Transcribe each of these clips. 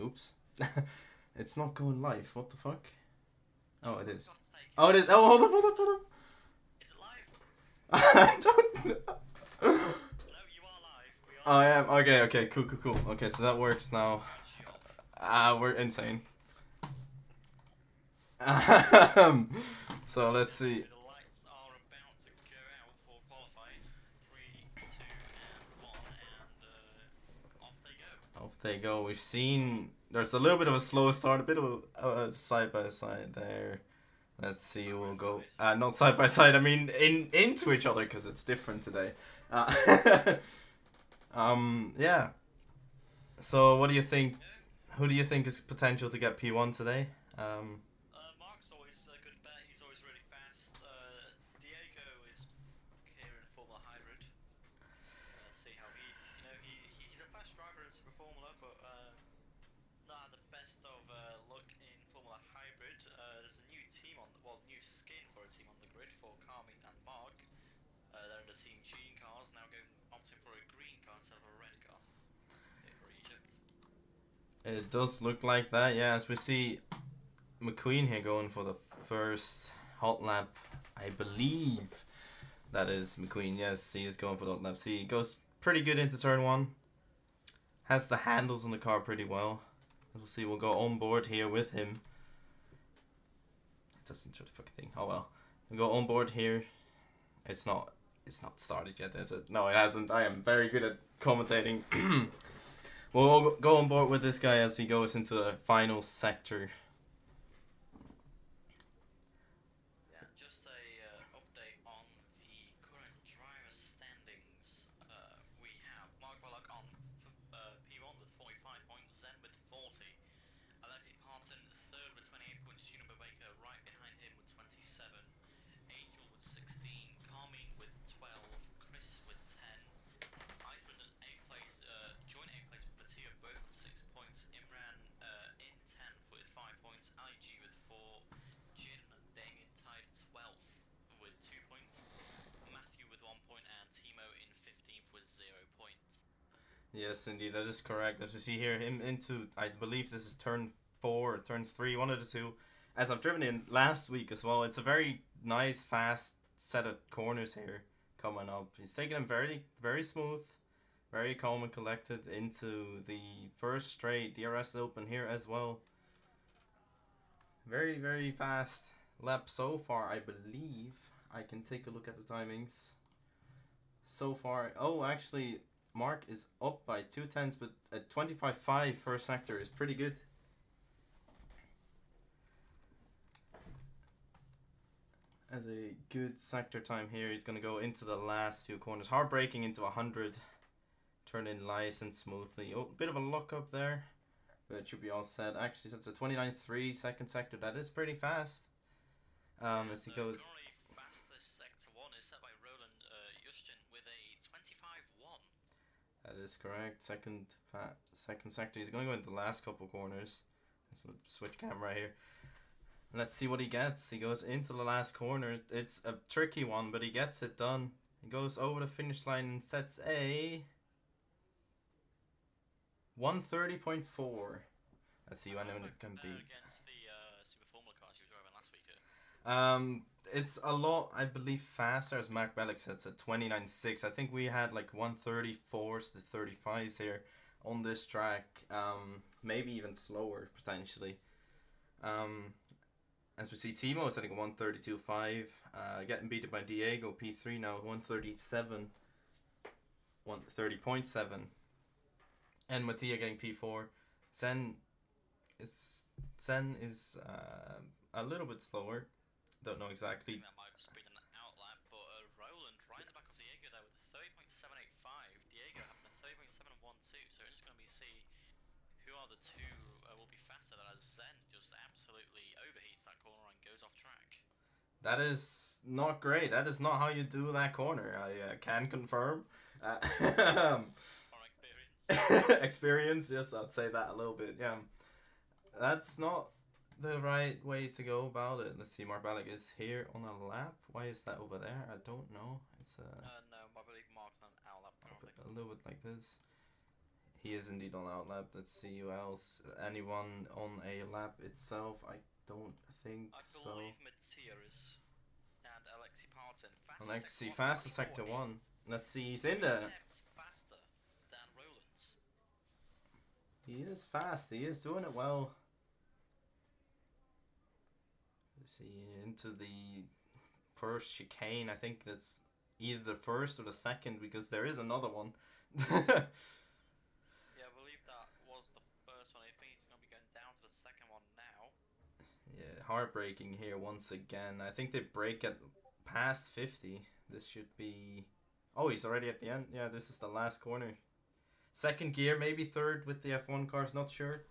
Oops. It's not going live. What the fuck? Oh, it is. Oh, it is. Oh, hold on, hold on, hold on. Is it live? I don't know. No, you are live. We Oh, are I live. am. Okay, okay, cool, cool, cool. Okay, so that works now. We're insane. So let's see. The lights are about to go out for qualifying. 3, 2, and 1, and off they go. Off they go. We've seen there's a little bit of a slow start, a bit of a side by side there. Let's see. We'll go. Not side by side. I mean, into each other because it's different today. Uh, yeah. So, what do you think? Who do you think is potential to get P1 today? Mark's always a good bet. He's always really fast. Diego is here in Formula Hybrid. See how he's a fast driver in Super Formula, but not the best of luck in Formula Hybrid. There's a new team new skin for a team on the grid for Carmine and Mark. They're in the Team Gene cars, now going opting for a green car instead of a red car. Here for Egypt. It does look like that, yeah. As we see McQueen here going for the first hot lap, I believe that is McQueen. Yes, he is going for the hot lap. See, he goes pretty good into turn one. Has the handles on the car pretty well. We'll see. We'll go on board here with him. It doesn't show the fucking thing. Oh well. We'll go on board here. It's not started yet, is it? No, it hasn't. I am very good at commentating. We'll go on board with this guy as he goes into the final sector. Yeah, just a update on the current driver standings. We have Mark Bullock on P1 with 45 points, Zen with 40. Alexi Parton third with 28 points, Gino Baker right behind him with 27. Angel with 16, Carmine with 12, Chris with 10. Iceman in 8th place, joint 8th place with Mattia, both with 6 points. Imran in 10th with 5 points. IG with 4. Jin and Damien tied 12th with 2 points. Matthew with 1 point, and Timo in 15th with 0 points. Yes, indeed, that is correct. As we see here, him into, I believe this is turn 4 or turn 3, one of the two. As I've driven in last week as well, it's a very nice, fast set of corners here coming up. He's taking them very, very smooth, very calm and collected into the first straight DRS Open here as well. Very, very fast lap so far, I believe. I can take a look at the timings. So far, oh, actually, Mark is up by 2/10, but a 25.5 first sector is pretty good. As a good sector time here, he's going to go into the last few corners. Hard braking into 100. Turn in nice and smoothly. Oh, bit of a look up there. But it should be all set. Actually, that's a 29.3 second sector. That is pretty fast. As he goes. Currently fastest sector 1 is set by Roland Justin with a 25.1. That is correct. Second sector. He's going to go into the last couple corners. Let's switch camera here. Let's see what he gets. He goes into the last corner. It's a tricky one, but he gets it done. He goes over the finish line and sets a 130.4. Let's see when it can be. Against the Super Formula cars you were driving last week. It's a lot, I believe, faster as Mark Bellick sets at 29.6. I think we had like 134s to 35s here on this track. Maybe even slower potentially. As we see, Timo is setting a 132.5, getting beaten by Diego, P3 now, 137, 130.7, and Mattia getting P4. Sen is a little bit slower, don't know exactly. That might just be an outlap, but Roland right in the back of Diego there with a 30.785. Diego having a 30.712, so we're just going to see who are the two will be faster than as Zen just absolutely overheats that corner and goes off track. That is not great. That is not how you do that corner. I can confirm. Experience. Experience, yes, I'd say that a little bit. Yeah, that's not the right way to go about it. Let's see. Mark Balak is here on a lap. Why is that over there? I don't know. It's no, I believe Mark on our lap. a little bit like this. He is indeed on outlap. Let's see who else. Anyone on a lap itself? I don't think I so. believe Matthias and Alexi Parton. Alexi, fastest sector 1. Let's see, he's in there. Faster than Roland's. He is fast. He is doing it well. Let's see, into the first chicane. I think that's either the first or the second because there is another one. Yeah, I believe that was the first one. I think he's going to be going down to the second one now. Yeah, heartbreaking here once again. I think they break at past 50. This should be... Oh, he's already at the end. Yeah, this is the last corner. Second gear, maybe third with the F1 cars, not sure.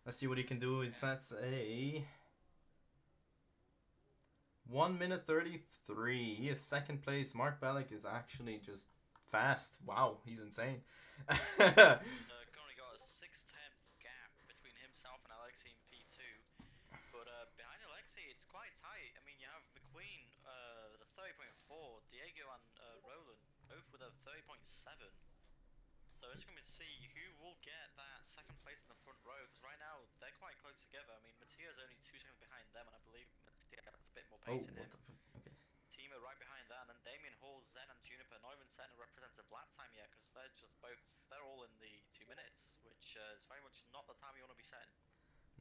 Let's see what he can do. That's a 1 minute 33. He is second place. Mark Bellick is actually just fast. Wow, he's insane. Currently got a 6/10 gap between himself and Alexi in P2. But behind Alexi, it's quite tight. I mean, you have McQueen, the 30.4, Diego and Roland, both with a 30.7. So we're just going to see who will get that second place in the front row, because right now they're quite close together. I mean, Mattia's only 2 seconds behind them, and I believe Mattia has a bit more pace in him. Okay. Timo right behind that, and then Damien Hall, Zen, and Juniper not even setting a representative lap time yet, because they're just both, they're all in the 2 minutes, which is very much not the time you want to be setting.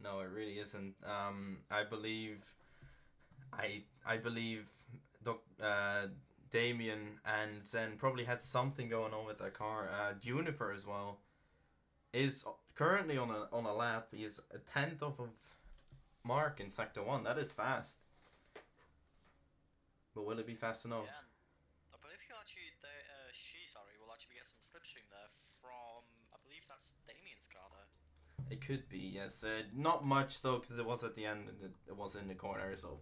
No, it really isn't. I believe Damien and Zen probably had something going on with their car. Juniper as well is currently on a lap. He is a 10th of Mark in sector 1. That is fast. But will it be fast enough? Yeah, I believe he'll actually, will actually get some slipstream there from, I believe that's Damien's car there. It could be, yes. Not much though, because it was at the end and it was in the corner. So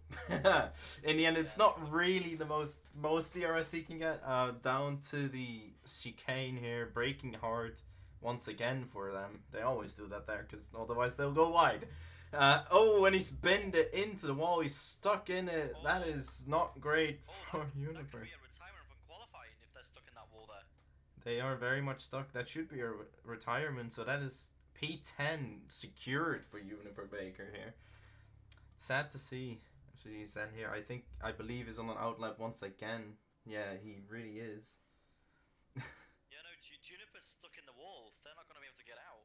in the end, it's not really the most DRS he can get. Down to the chicane here, braking hard once again for them. They always do that there, because otherwise they'll go wide. Oh, and he's bent it into the wall. He's stuck in it. That is not great for Uniper. That could be a retirement from qualifying if they're stuck in that wall there. They are very much stuck. That should be a retirement. So that is P10 secured for Uniper Baker here. Sad to see. He's in here. I believe he's on an outlap once again. Yeah, he really is. Yeah, no, Juniper's stuck in the wall. They're not going to be able to get out.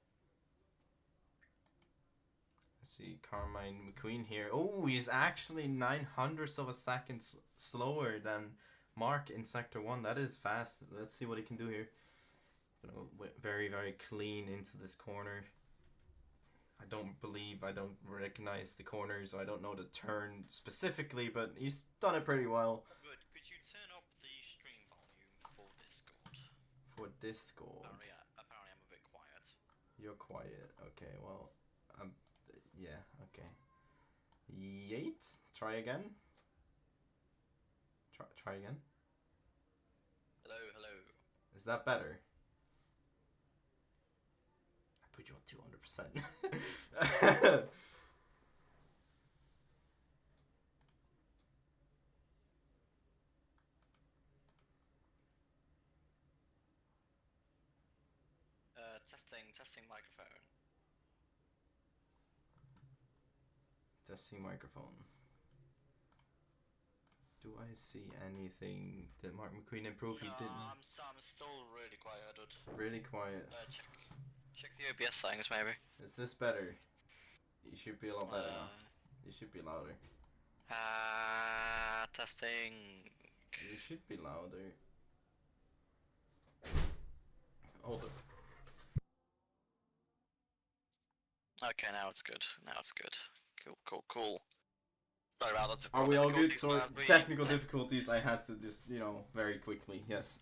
See Carmine McQueen here. Oh, he's actually 900ths of a second slower than Mark in sector 1. That is fast. Let's see what he can do here. Very, very clean into this corner. I don't recognize the corners. I don't know the turn specifically, but he's done it pretty well. Good. Could you turn up the stream volume for Discord? For Discord? Apparently I'm a bit quiet. You're quiet. Okay, well, yeah, okay. Yeet. Try again. Try again. Hello. Is that better? I put you on 200%. Testing microphone. Testing microphone. Do I see anything that Mark McQueen improved? No, He didn't. I'm still really quiet, dude. Really quiet. Check the OBS settings, maybe. Is this better? You should be a lot better now. You should be louder. Testing. You should be louder. Hold it. Okay, now it's good. Cool. Sorry about that. Are we all good? So technical difficulties. I had to just, very quickly. Yes.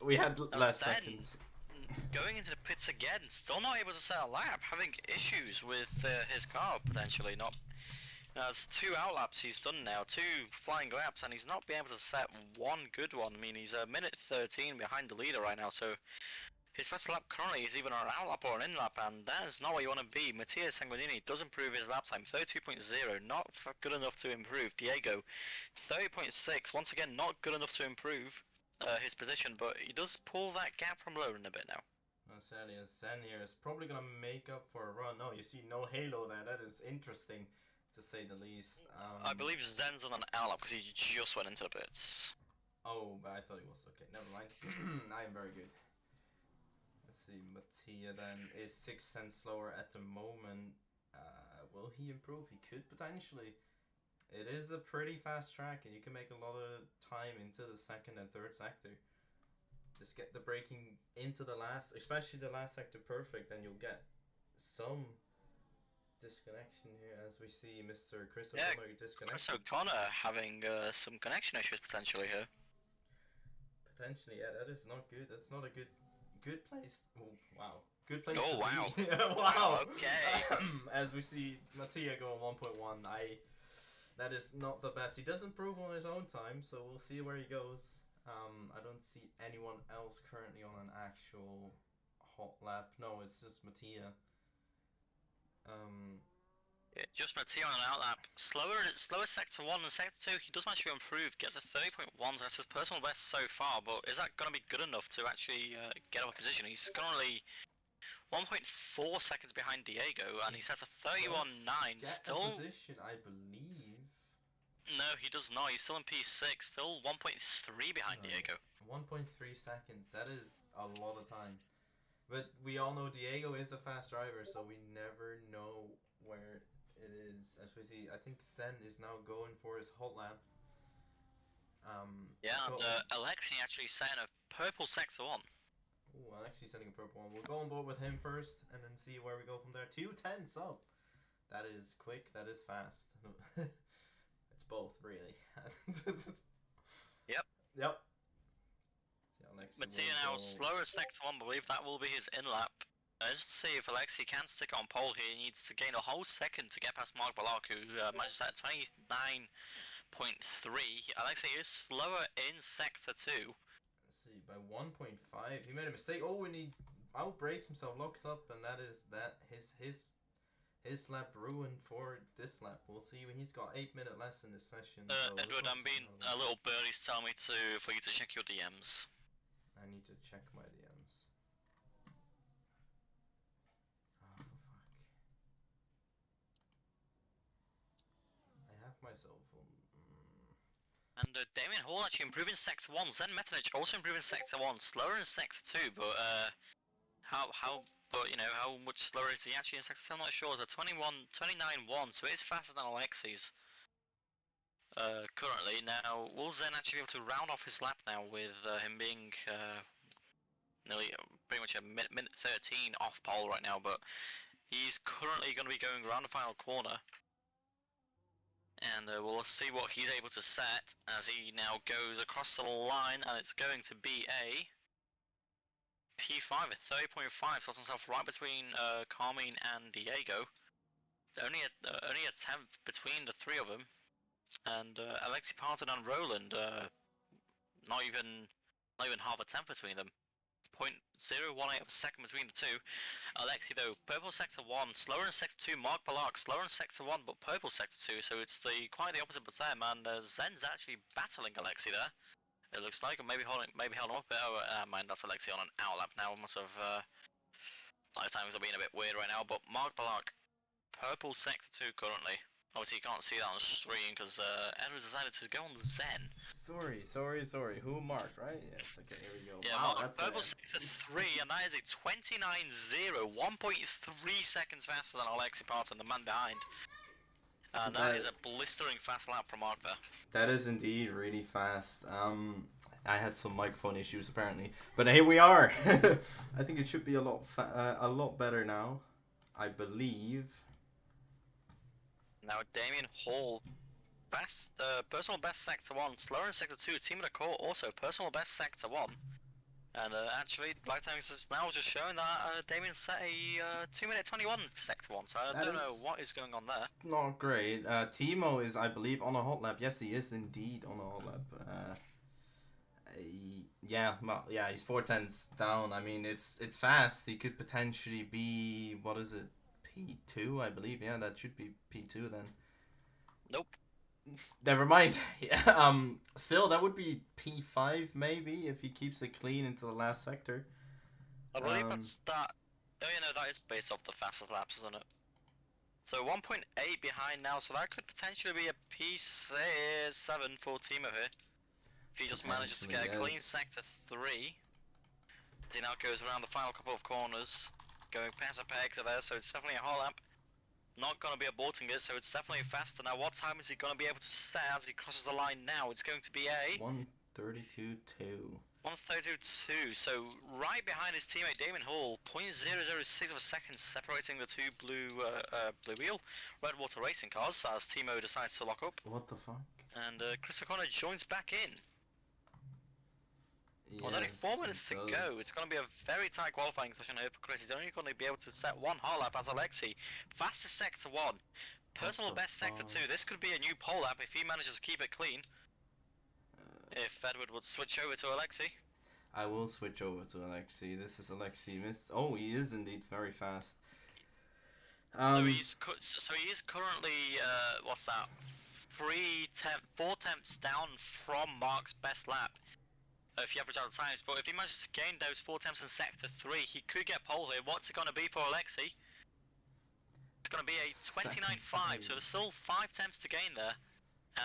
We had less seconds. Going into the pits again, still not able to set a lap, having issues with his car potentially. It's 2 outlaps he's done now, 2 flying laps, and he's not been able to set one good one. I mean, he's a minute 13 behind the leader right now, so his first lap currently is either an outlap or an in-lap, and that is not what you want to be. Mattia Sanguinini does improve his lap time, 32.0, not good enough to improve. Diego, 30.6, once again, not good enough to improve. his position, but he does pull that gap from Roland a bit now. Sadly, Zen here is probably gonna make up for a run. No, you see no halo there. That is interesting, to say the least. I believe Zen's on an outlap because he just went into the pits. Oh, but I thought he was okay. Never mind. I am very good. Let's see. Mattia then is 6/10 slower at the moment. Will he improve? He could potentially. It is a pretty fast track, and you can make a lot of time into the second and third sector. Just get the braking into the last, especially the last sector perfect, and you'll get some disconnection here, as we see Mr. Chris O'Connor disconnect. Chris O'Connor having some connection issues potentially here. Potentially, yeah, that is not good. That's not a good place. Oh, wow. Good place oh, to wow. be. Wow. Okay. As we see Mattia going 1.1, that is not the best. He does improve on his own time, so we'll see where he goes. I don't see anyone else currently on an actual hot lap. No, it's just Mattia. Yeah, just Mattia on an outlap. Slower sector 1 and sector 2, he does manage to improve, gets a 30.1, that's his personal best so far, but is that going to be good enough to actually get up a position? He's currently 1.4 seconds behind Diego, and he sets a 31.9, still... a position, I believe. No, he does not, he's still in P6, still 1.3 behind Diego. 1.3 seconds, that is a lot of time. But we all know Diego is a fast driver, so we never know where it is. As we see, I think Sen is now going for his hot lap. Yeah, and Alexei actually setting a purple sector 1. Oh, Alexei setting a purple one. We'll go on board with him first, and then see where we go from there. 2/10 up. That is quick, that is fast. It's both, really. Yep. Yep. Mattia now slower sector 1, believe that will be his in-lap. Just to see if Alexei can stick on pole here, he needs to gain a whole second to get past Mark Balak, who managed at 29.3. Alexei is slower in sector 2. Let's see, by 1.5. He made a mistake. Oh, and he outbrakes himself, locks up, and that is that. His lap ruined for this lap. We'll see when he's got 8 minutes left in this session. So Edward, I'm being a little birdie's telling me for you to check your DMs. I need to check my DMs. Oh, fuck. I have my cell phone. And Damien Hall actually improving sector 1. Zen Metanich also improving sector 1. Slower in sector 2, but but you know, how much slower is he actually in sector 2? I'm not sure. The 29.1, so it is faster than Alexei's. Currently. Now, will Zen actually be able to round off his lap now with him being nearly pretty much a minute 13 off pole right now, but he's currently going to be going around the final corner. And we'll see what he's able to set as he now goes across the line, and it's going to be a P5 at 30.5, slots himself right between Carmine and Diego. Only a tenth between the three of them. And Alexei Parton and Roland, not even half a tenth between them. 0.018 of a second between the two. Alexei though, purple sector 1, slower in sector 2, Mark Balak, slower in sector 1 but purple sector 2, so it's quite the opposite but them, and Zen's actually battling Alexei there. It looks like, or maybe holding him up. Oh, mind, that's Alexei on an outlap now. Must have lifetimes are being a bit weird right now, but Mark Balak, purple sector 2 currently. Obviously, you can't see that on stream because Edward decided to go on Zen. Sorry. Who marked, right? Yes, okay, here we go. Yeah, wow, Mark, purple sector 3, and that is a 29.0, 1.3 seconds faster than Alexei Parton, the man behind. And that is a blistering fast lap from Mark there. That is indeed really fast. I had some microphone issues apparently, but here we are. I think it should be a lot better now, I believe. Now Damien Hall, personal best sector 1, slower in sector 2, team of the core also personal best sector 1. And actually, Lifetime is now just showing that Damien set a 2-minute 21 sector 1, so I don't know what is going on there. Not great. Timo is, I believe, on a hot lap. Yes, he is indeed on a hot lap. Yeah, he's 4/10 down. I mean, it's fast. He could potentially be, what is it, P2, I believe. Yeah, that should be P2 then. Nope. Never mind. Still, that would be P5 maybe if he keeps it clean into the last sector. I believe Um, that's that. Oh, yeah, no, that is based off the fastest laps, isn't it? So 1.8 behind now, so that could potentially be a P7 for Timo here. If he just manages to get a clean yes. sector 3. He now goes around the final couple of corners, going past a peg to there, so it's definitely a hot lap. Not going to be aborting it, so it's definitely faster. Now, what time is he going to be able to stay as he crosses the line now? It's going to be a 1:32.2. 1:32, so right behind his teammate Damon Hall, 0.006 of a second separating the two blue wheel Red Water racing cars as Timo decides to lock up. What the fuck? And Chris O'Connor joins back in. Yes, Well, only 4 minutes to go. It's going to be a very tight qualifying session here for Chris. He's only going to be able to set one hot lap as Alexi. Fastest sector 1. Personal best sector 2. This could be a new pole lap if he manages to keep it clean. If Edward would switch over to Alexi. I will switch over to Alexi. This is Alexi. Oh, he is indeed very fast. So he is currently what's that? 4 tenths down from Mark's best lap. If you average out the times, but if he manages to gain those 4 tenths in sector 3, he could get pole here. What's it going to be for Alexi? It's going to be a 29.5, so there's still 5 tenths to gain there.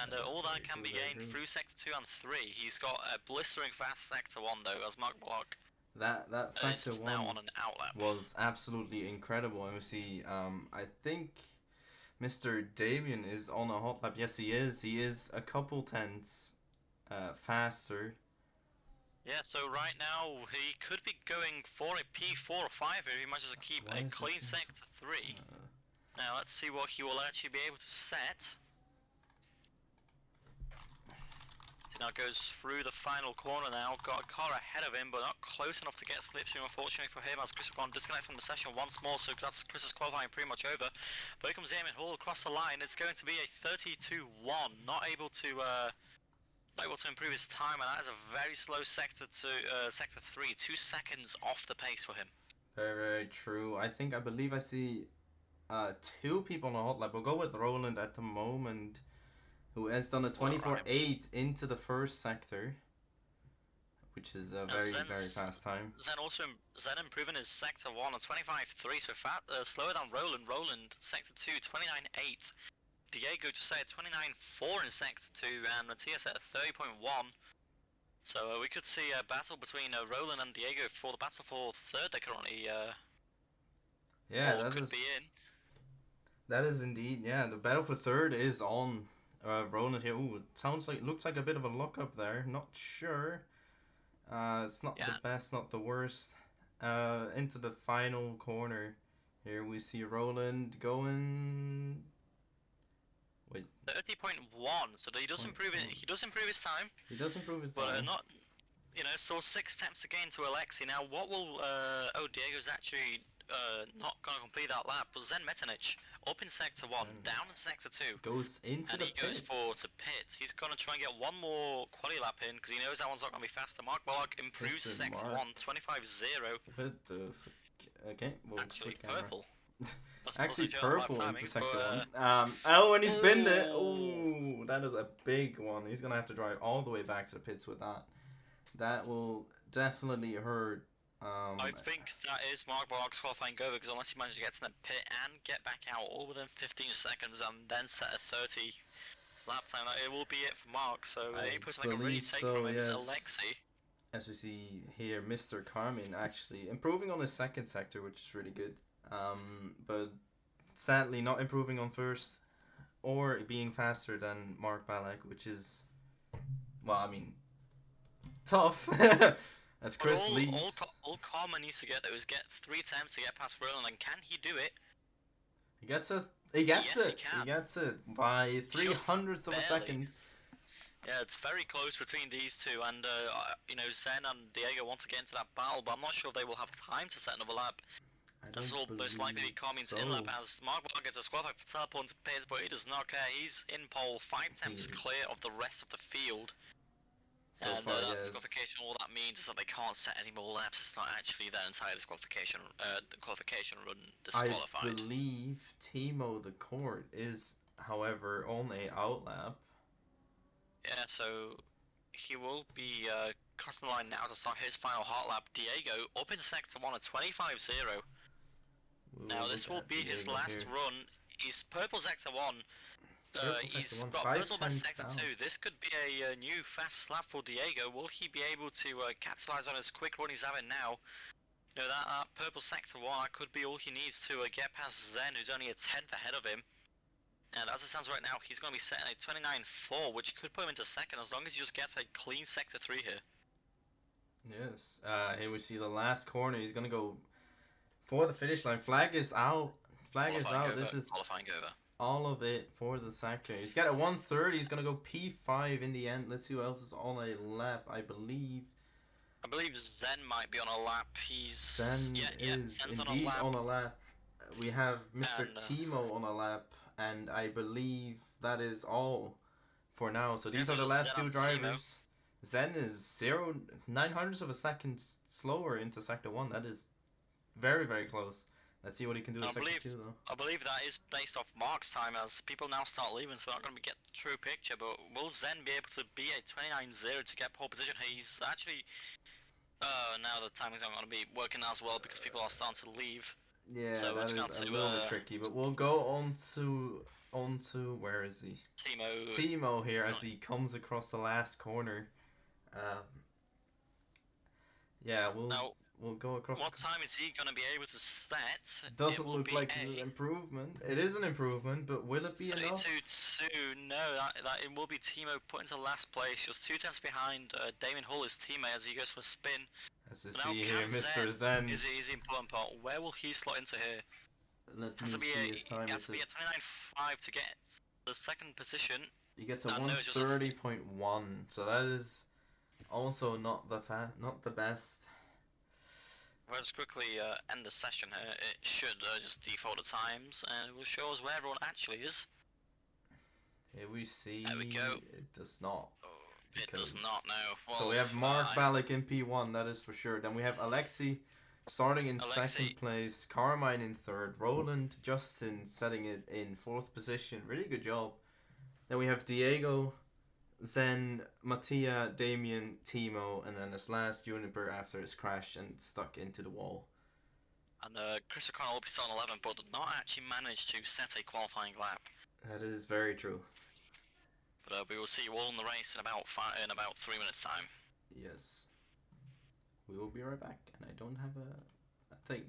And all that can be gained through sector 2 and 3. He's got a blistering fast sector 1 though, as Mark Block. That sector 1 now on an outlap. Was absolutely incredible. And we see, I think Mr. Damien is on a hot lap. Yes, he is. He is a couple tenths faster. Yeah, so right now he could be going for a P4 or 5 if he manages to keep a clean sector 3. Now let's see what he will actually be able to set. He now goes through the final corner now, got a car ahead of him but not close enough to get a slipstream unfortunately for him as Chris O'Connor disconnects from the session once more, so that's Chris's qualifying pretty much over. But here comes Damon Hall across the line. It's going to be a 32.1, not able to improve his time, and that is a very slow sector 3, 2 seconds off the pace for him. Very, very true. I believe I see 2 people on a hot lap. We'll go with Roland at the moment, who has done a 24.8 into the first sector, which is a very fast time. Zen improving his sector 1 on 25.3, so slower than Roland. Roland sector 2, 29.8. Diego just said 29.4 in sector 2, and Matthias at 30.1. So we could see a battle between Roland and Diego for the battle for third. They currently be in. That is indeed, yeah. The battle for third is on Roland here. Ooh, it looks like a bit of a lock up there. Not sure. It's not the best, not the worst. Into the final corner here we see Roland going. Wait. 30.1. So he does improve it. He does improve his time. He does improve his time. But not. Still 6 attempts again to Alexi. Now, what will? Diego's actually not gonna complete that lap. But Zen Metanich up in sector 1, down in sector 2. Goes into the pits. And he goes to pit. He's gonna try and get one more quali lap in because he knows that one's not gonna be faster. Mark Bullock improves sector 1, 25.0. Okay, we'll actually purple. Actually purple into sector 1. And he's binned it. Oh, that is a big one. He's gonna have to drive all the way back to the pits with that. That will definitely hurt. I think that is Mark Bullock's qualifying go, because unless he manages to get to the pit and get back out all within 15 seconds and then set a 30 lap time, it will be it for Mark. So the only person that can really take from it is Alexi. As we see here, Mr. Carmen actually improving on his second sector, which is really good. But sadly not improving on first or being faster than Mark Ballack, which is, well, I mean, tough. As Chris leads. All Carmen needs to get though is get 3 attempts to get past Roland, and can he do it? He gets it. He gets it by 300ths of a second. Yeah, it's very close between these two, and Zen and Diego want to get into that battle, but I'm not sure if they will have time to set another lap. This is all most likely to be Carmen's in-lap, as Mark Wall gets a squad for teleport into pits, but he does not care. He's in pole, 5 attempts clear of the rest of the field. That disqualification, all that means is that they can't set any more laps. It's not actually their entire disqualification, qualification run disqualified. I believe Timo the Court is, however, on a outlap. Yeah, so he will be crossing the line now to start his final hot lap. Diego up in sector 1 at 25.0. Now this will be his last run. He's purple sector 1. He's got personal best sector 2. This could be a new fast lap for Diego. Will he be able to capitalize on his quick run he's having now? You know, that purple sector 1 could be all he needs to get past Zen, who's only a 10th ahead of him. And as it stands right now, he's going to be setting a 29.4, which could put him into second as long as he just gets a clean sector 3 here. Yes. Here we see the last corner. He's going to go for the finish line. Flag is out. Flag is out. This is qualifying over. All of it for the sector. He's got a 130. He's going to go P5 in the end. Let's see who else is on a lap. I believe Zen might be on a lap. Zen is indeed on a lap. We have Mr. Timo on a lap. And I believe that is all for now. So these are the last two drivers. Zen is 0.9 of a second slower into sector 1. That is very, very close. Let's see what he can do in sector 2 though. I believe that is based off Mark's time as people now start leaving, so we're not going to get the true picture. But will Zen be able to be a 29.0 to get pole position? He's actually... now the timing's not going to be working as well because people are starting to leave. Yeah, so that is a little bit tricky, but we'll go on to where is he? Timo here as he comes across the last corner. Yeah, we'll go across. What time is he gonna be able to set? Doesn't look like an improvement. It is an improvement, but will it be enough? 32.2. No, that it will be Timo put into last place, just 2 tenths behind Damien Hull, his teammate, as he goes for a spin. As you see here, Mr. Zen is the important part. Where will he slot into here? Let me see his time. He has to be at 29.5 to get the second position. He gets a 130.1, so that is also not the best. We'll just quickly end the session here. It should just default the times, and it will show us where everyone actually is. Here we see. There we go. It does not. Oh, it does not now. Well, so we have Mark Ballack in P1, that is for sure. Then we have Alexei starting in second place, Carmine in third, Roland, Justin setting it in fourth position. Really good job. Then we have Diego, Zen, Mattia, Damien, Timo, and then this last Juniper after his crash and stuck into the wall. And Chris O'Connell will be still on 11, but did not actually manage to set a qualifying lap. That is very true. But we will see you all in the race in about 3 minutes' time. Yes. We will be right back, and I don't have a thing.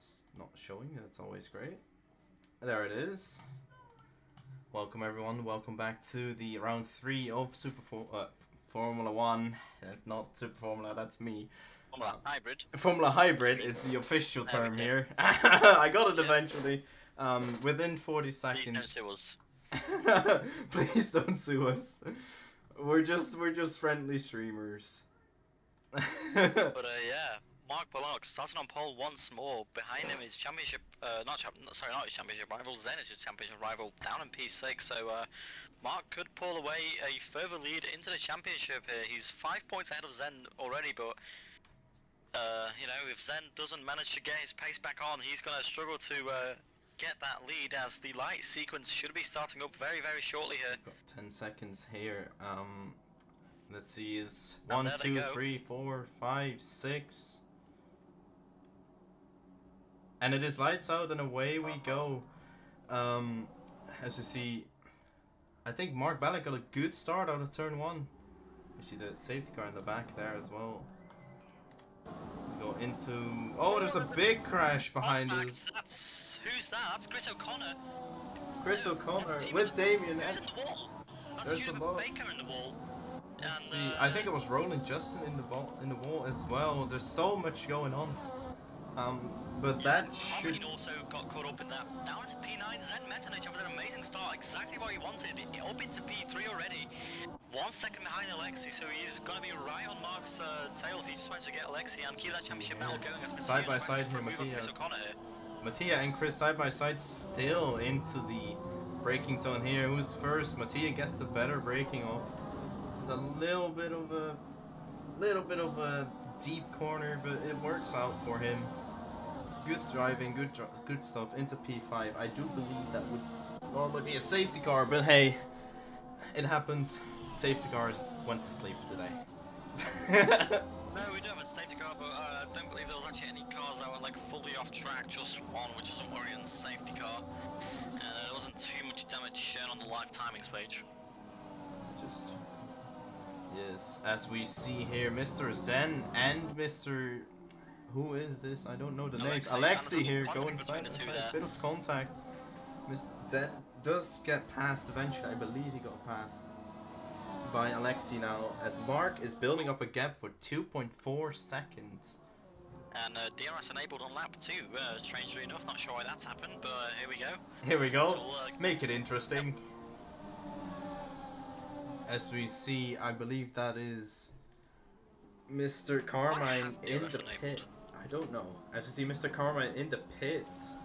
It's not showing. That's always great. There it is. Welcome everyone. Welcome back to the round 3 of Formula 1. Not Super Formula. That's me. Formula Hybrid. Formula Hybrid is the official term here. I got it eventually. Within 40 seconds. Please don't sue us. Please don't sue us. We're just friendly streamers. But yeah, Mark Bullock starting on pole once more. Behind him is championship, not his championship rival. Zen is his championship rival down in P6. So Mark could pull away a further lead into the championship here. He's 5 points ahead of Zen already, but you know, if Zen doesn't manage to get his pace back on, he's gonna struggle to get that lead, as the light sequence should be starting up very, very shortly here. Got 10 seconds here. Let's see, it's 1, 2, 3, 4, 5, 6. And it is lights out and away we go. As you see, I think Mark Ballack got a good start out of turn 1. You see the safety car in the back there as well. We go into... Oh, there's a big crash behind us. Who's that? That's Chris O'Connor. Chris O'Connor with Damien. Who's in the wall? That's There's a lot. Baker in the wall. Let's see. I think it was Roland Justin in the wall as well. There's so much going on. But that should... Harmon also got caught up in that. Down to P9, Zen Metanich with an amazing start, exactly what he wanted. Up into P3 already. 1 second behind Alexi, so he's going to be right on Mark's tail if he just managed to get Alexi and keep that championship battle going. Side by side here, Mattia and Chris side by side, still into the braking zone here. Who's first? Mattia gets the better braking off. It's a little bit of a deep corner, but it works out for him. Good driving, good stuff into P5. I do believe that would normally be a safety car, but hey, it happens. Safety cars went to sleep today. No, we do have a safety car, but I don't believe there was actually any cars that were like fully off track, just one, which is a Warrior safety car. And there wasn't too much damage shown on the live timings page. Yes, as we see here, Mr. Zen and Mr. Who is this? I don't know the names. Alexi here going side by side. A bit of contact. Zen does get passed eventually. I believe he got passed by Alexi now, as Mark is building up a gap for 2.4 seconds. And DRS enabled on lap 2, strangely enough, not sure why that's happened, but here we go. Here we go. So, make it interesting. Yep. As we see, I believe that is Mr. Carmine in the pit. I don't know. As we see Mr. Carmine in the pits.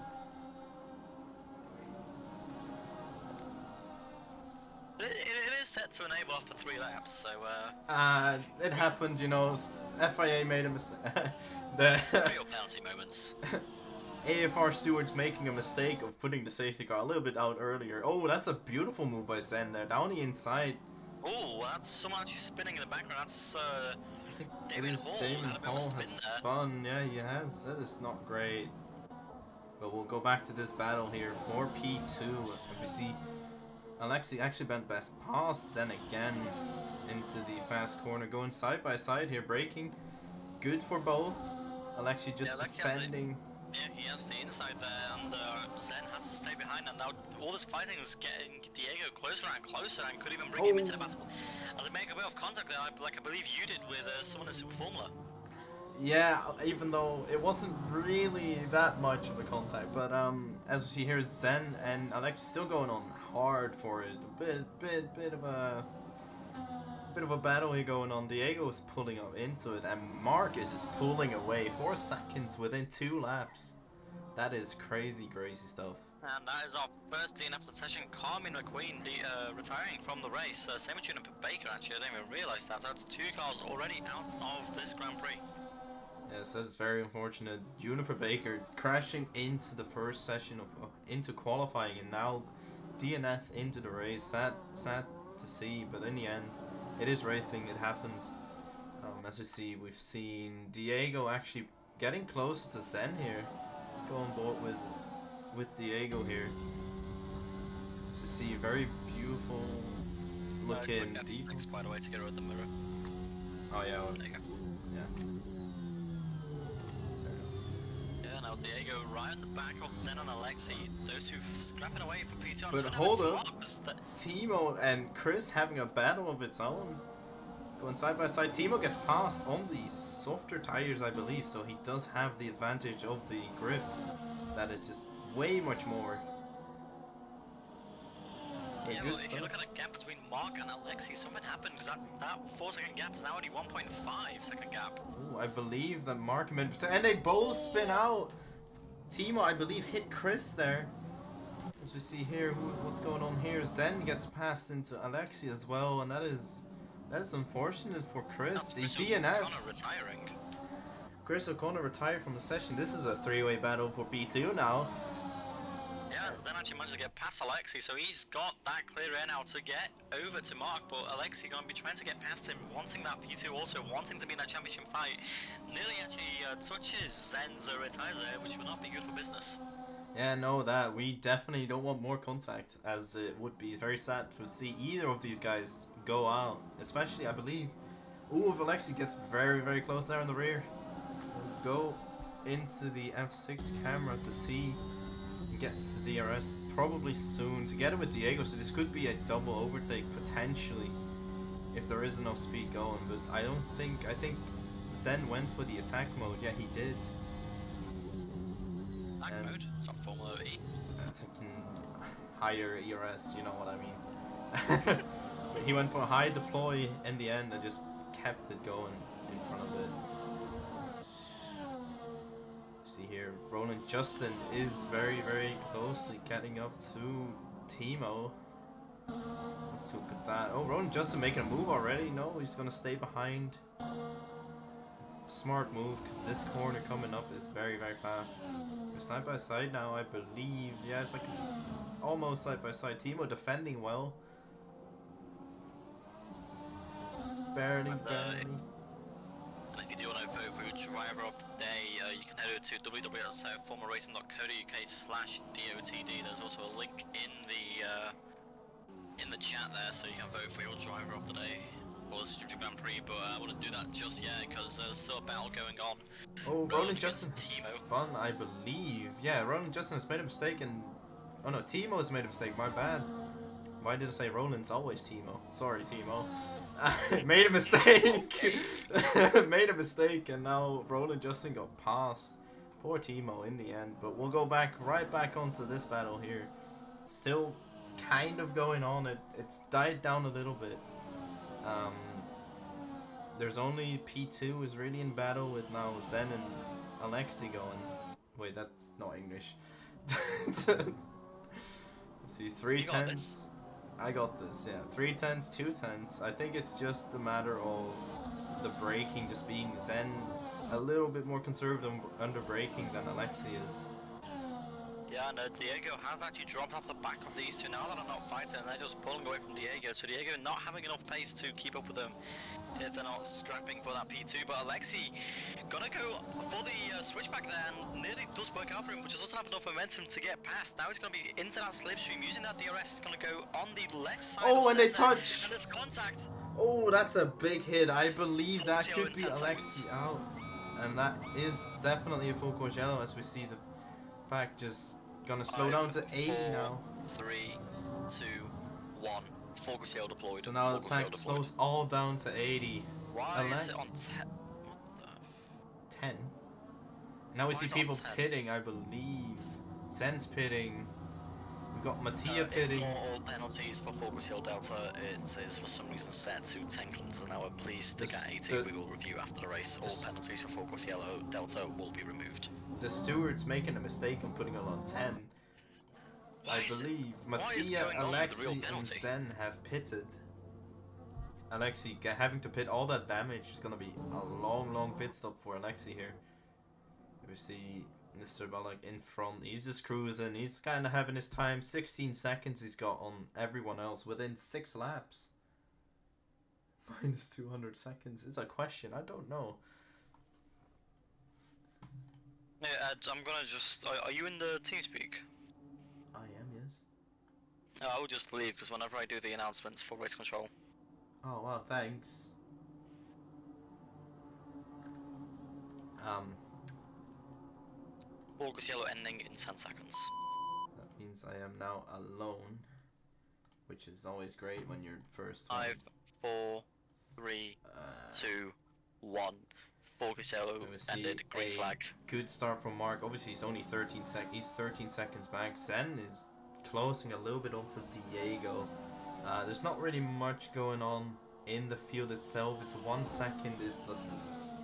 It is set to enable after 3 laps, so it happened, you know. FIA made a mistake. Real penalty moments. AFR stewards making a mistake of putting the safety car a little bit out earlier. Oh, that's a beautiful move by Zen there, down the inside. Oh, that's someone actually spinning in the background. That's I think Damien Hall has spun. Yeah, he has. That is not great. But we'll go back to this battle here for P2. If we see Alexi actually went best past Zen again into the fast corner, going side by side here, braking. Good for both. Alexi just defending. Yeah, he has the inside there, and Zen has to stay behind. And now all this fighting is getting Diego closer and closer, and could even bring him into the battle. As they make a bit of contact there, like I believe you did with someone in Super Formula. Yeah, even though it wasn't really that much of a contact, but as we see here, Zen and Alexi still going on hard for it. A bit of a battle here going on. Diego is pulling up into it, and Marcus is pulling away 4 seconds within 2 laps. That is crazy stuff. And that is our first DNF session. Carmen McQueen retiring from the race. Same with Juniper Baker, actually. I didn't even realise that. That's 2 cars already out of this Grand Prix. Yes, that's very unfortunate. Juniper Baker crashing into the first session of into qualifying, and now DNF into the race. Sad to see, but in the end, it is racing. It happens. As we see, we've seen Diego actually getting closer to Zen here. Let's go on board with Diego here. To see a very beautiful looking F6, by the way, to get rid of the mirror. Oh yeah. There you go. Yeah. now. Diego right at the back of Zen and Alexi. Those two scrapping away for P2. But hold up, Timo and Chris having a battle of its own. Going side by side. Timo gets past on the softer tires, I believe, so he does have the advantage of the grip. That is just way much more. Yeah, well, if you look at the gap between Mark and Alexi, something happened, because that 4-second gap is now only 1.5-second gap. Oh, I believe that Mark made a mistake, and they both spin out. Timo, I believe, hit Chris there. As we see here, what's going on here? Zen gets passed into Alexi as well, and that is unfortunate for Chris. He DNFs. Chris O'Connor retired from the session. This is a three-way battle for P2 now. Yeah, Zen actually managed to get past Alexi, so he's got that clear air now to get over to Mark, but Alexi going to be trying to get past him, wanting that P2 also, wanting to be in that championship fight. Nearly actually touches Zen's retires there, which would not be good for business. Yeah, no, that we definitely don't want more contact, as it would be very sad to see either of these guys go out, especially, I believe. Ooh, if Alexi gets very, very close there in the rear. We'll go into the F6 camera to see. Gets the DRS probably soon together with Diego, so this could be a double overtake potentially if there is enough speed going, but I think Zen went for the attack mode. Yeah, he did. Attack mode? It's on Formula E. Thinking higher ERS, you know what I mean. But he went for a high deploy in the end and just kept it going in front of it. See here, Roland Justin is very, very closely getting up to Timo. Let's look at that. Oh, Roland Justin making a move already. No, he's going to stay behind. Smart move, because this corner coming up is very, very fast. We're side by side now, I believe. Yeah, it's like almost side by side. Timo defending well. Just barely. And if you do want to vote for your driver of the day, you can head over to www.formulracing.co.uk/DOTD. There's also a link in the chat there, so you can vote for your driver of the day. Or the Grand Prix, but I wouldn't do that just yet because there's still a battle going on. Oh, Roland Justin spun, I believe. Yeah, Roland Justin has made a mistake, and oh no, Timo has made a mistake. My bad. Why did I say Roland's always Timo? Sorry, Timo. Made a mistake. Made a mistake, and now Roland Justin got passed. Poor Timo in the end. But we'll go right back onto this battle here. Still kind of going on. It's died down a little bit. There's only P2 is really in battle with now Zen and Alexi going. Wait, that's not English. Let's see, 310s. I got this, yeah. 310s, 210s. I think it's just a matter of the braking just being Zen a little bit more conservative under braking than Alexi is. Yeah, and Diego have actually dropped off the back of these two now that I'm not fighting, and they're just pulling away from Diego. So Diego not having enough pace to keep up with them if they're not scrapping for that P2. But Alexi gonna go for the switchback there, and nearly does work out for him, but just doesn't have enough momentum to get past. Now he's gonna be into that slipstream using that DRS. He's gonna go on the left side. Oh, and they touch. And there's contact. Oh, that's a big hit. I believe that could be Alexi out, and that is definitely a full course yellow as we see the back just. Gonna slow down to 80 now. 3, 2, 1. Focus yellow deployed. So now the pack slows all down to 80. Why is it on 10? What the? 10. Now we see people pitting, I believe. Zen's pitting. We've got Mattia pitting. All penalties for Focus Hill Delta. It is for some reason set to 10 kilometers an hour. Please stick at 80. We will review after the race. All penalties for Focus Yellow Delta will be removed. The steward's making a mistake and putting it on 10. I believe Mattia, Alexi, and Zen have pitted. Alexi having to pit all that damage is gonna be a long pit stop for Alexi here. We see Mr. Balak in front. He's just cruising. He's kind of having his time. 16 seconds he's got on everyone else within 6 laps. Minus 200 seconds is a question. I don't know. Yeah, I'm gonna just. Are you in the TeamSpeak? I am, yes. I will just leave because whenever I do the announcements for race control. Oh wow, thanks. Focus yellow ending in 10 seconds. That means I am now alone, which is always great when you're first. 5, 4, 3, 2, 1. Focus yellow ended. Green flag. Good start from Mark. Obviously, he's only 13 He's 13 seconds back. Zen is closing a little bit onto Diego. There's not really much going on in the field itself. It's 1 second is the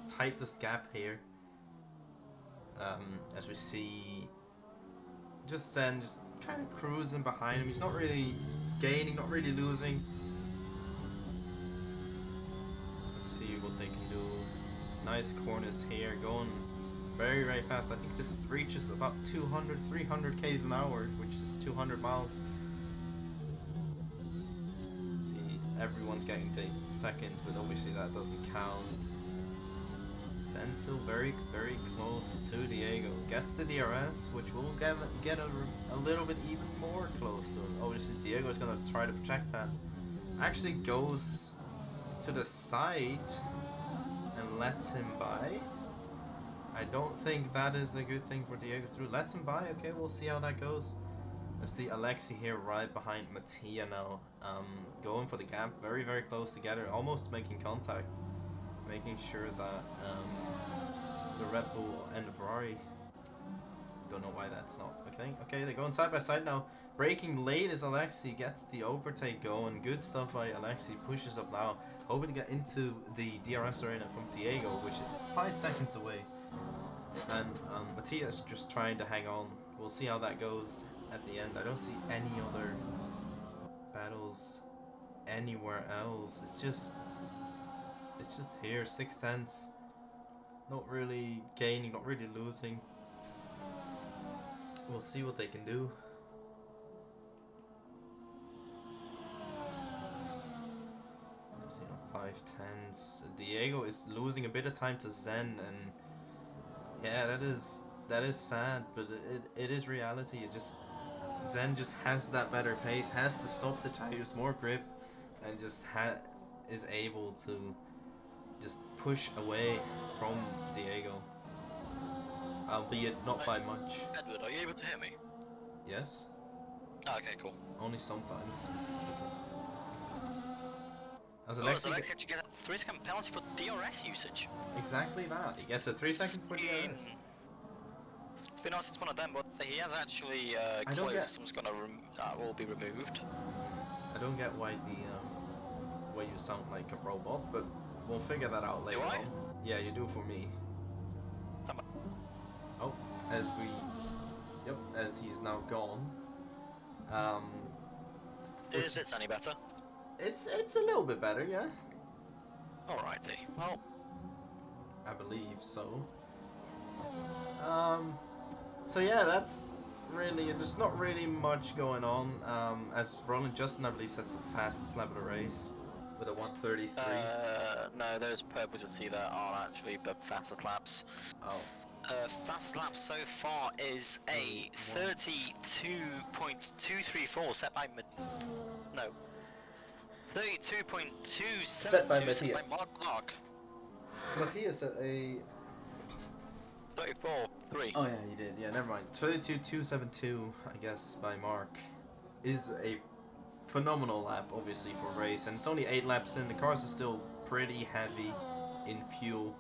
tightest gap here. As we see, just Zen just kind of cruising behind him. He's not really gaining, not really losing. Let's see what they can do. Nice corners here, going very, very fast. I think this reaches about 200, 300 k's an hour, which is 200 miles. See, everyone's getting to seconds, but obviously that doesn't count. Zen's still very, very close to Diego. Gets the DRS, which will get a little bit even more close to him. Obviously, Diego is going to try to protect that. Actually goes to the side and lets him by. I don't think that is a good thing for Diego through. Lets him by. Okay, we'll see how that goes. Let's see Alexi here right behind Mattia now. Going for the gap. Very, very close together. Almost making contact. Making sure that the Red Bull and the Ferrari. Don't know why that's not a thing. Okay, they're going side by side now. Braking late as Alexi gets the overtake going. Good stuff by Alexi. Pushes up now. Hoping to get into the DRS arena from Diego, which is 5 seconds away. And Mattia's just trying to hang on. We'll see how that goes at the end. I don't see any other battles anywhere else. It's just here, 6/10. Not really gaining, not really losing. We'll see what they can do. See on 5/10s. Diego is losing a bit of time to Zen, and yeah, that is sad, but it is reality. Zen just has that better pace, has the softer tires, more grip, and just is able to just push away from Diego, albeit not by much. Edward, are you able to hear me? Yes. Okay, cool. Only sometimes. As Alexi Alexi actually get a 3-second penalty for DRS usage. Exactly that. He gets a 3 second for DRS. It's been honest, it's one of them, but he has actually closed. Someone's gonna will be removed. I don't get why why you sound like a robot, but we'll figure that out later. Do I? On. Yeah, you do for me. Oh, as he's now gone. Is it any better? It's a little bit better, yeah. Alrighty. Well, I believe so. So yeah, that's really there's not really much going on. As Roland Justin, I believe, sets the fastest lap of the race with a 1:33. No, those purples you see there are actually the fastest laps. Oh. Fastest lap so far is a 32.234 set by 32.272 set by Mattia. Mark. Mattia set a 34.3. Oh yeah, he did. Yeah, never mind. 32.272, I guess, by Mark, is a phenomenal lap, obviously, for a race, and it's only 8 laps in. The cars are still pretty heavy in fuel.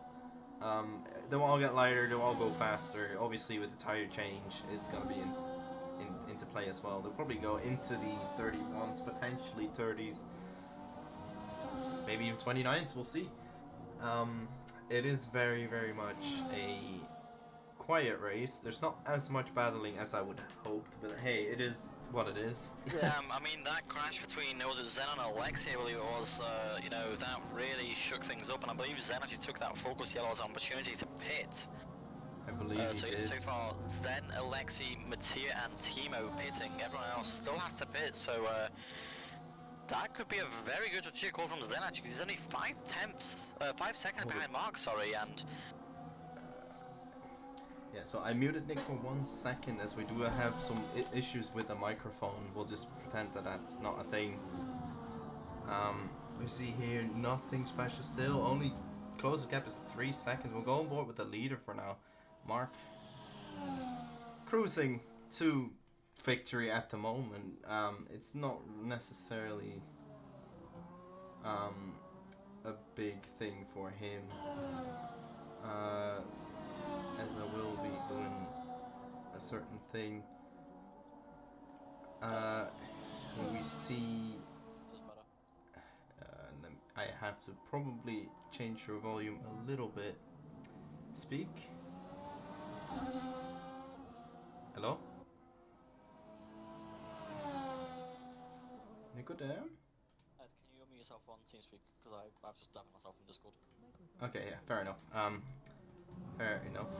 They'll all get lighter. They'll all go faster. Obviously, with the tire change, it's gonna be into play as well. They'll probably go into the 31s, potentially 30s, maybe even 29s. We'll see. It is very, very much a quiet race. There's not as much battling as I would have hoped, but hey, it is what it is. Yeah, I mean, that crash between, was it Zen and Alexi, I believe it was, that really shook things up, and I believe Zen actually took that focus yellow as an opportunity to pit. I believe he did. So far, Zen, Alexi, Mattia, and Timo pitting. Everyone else still has to pit, so that could be a very good strategic call from Zen, actually. He's only 5 seconds behind Mark, and yeah, so I muted Nick for 1 second, as we do have some issues with the microphone. We'll just pretend that that's not a thing. We see here nothing special still. Only closest gap is 3 seconds. We'll go on board with the leader for now. Mark cruising to victory at the moment. It's not necessarily a big thing for him, as I will be doing a certain thing. We see. I have to probably change your volume a little bit. Speak. Hello? Nicodem? Ed, can you unmute yourself on TeamSpeak? Because I've just done myself in Discord. Okay, yeah, fair enough. Fair enough.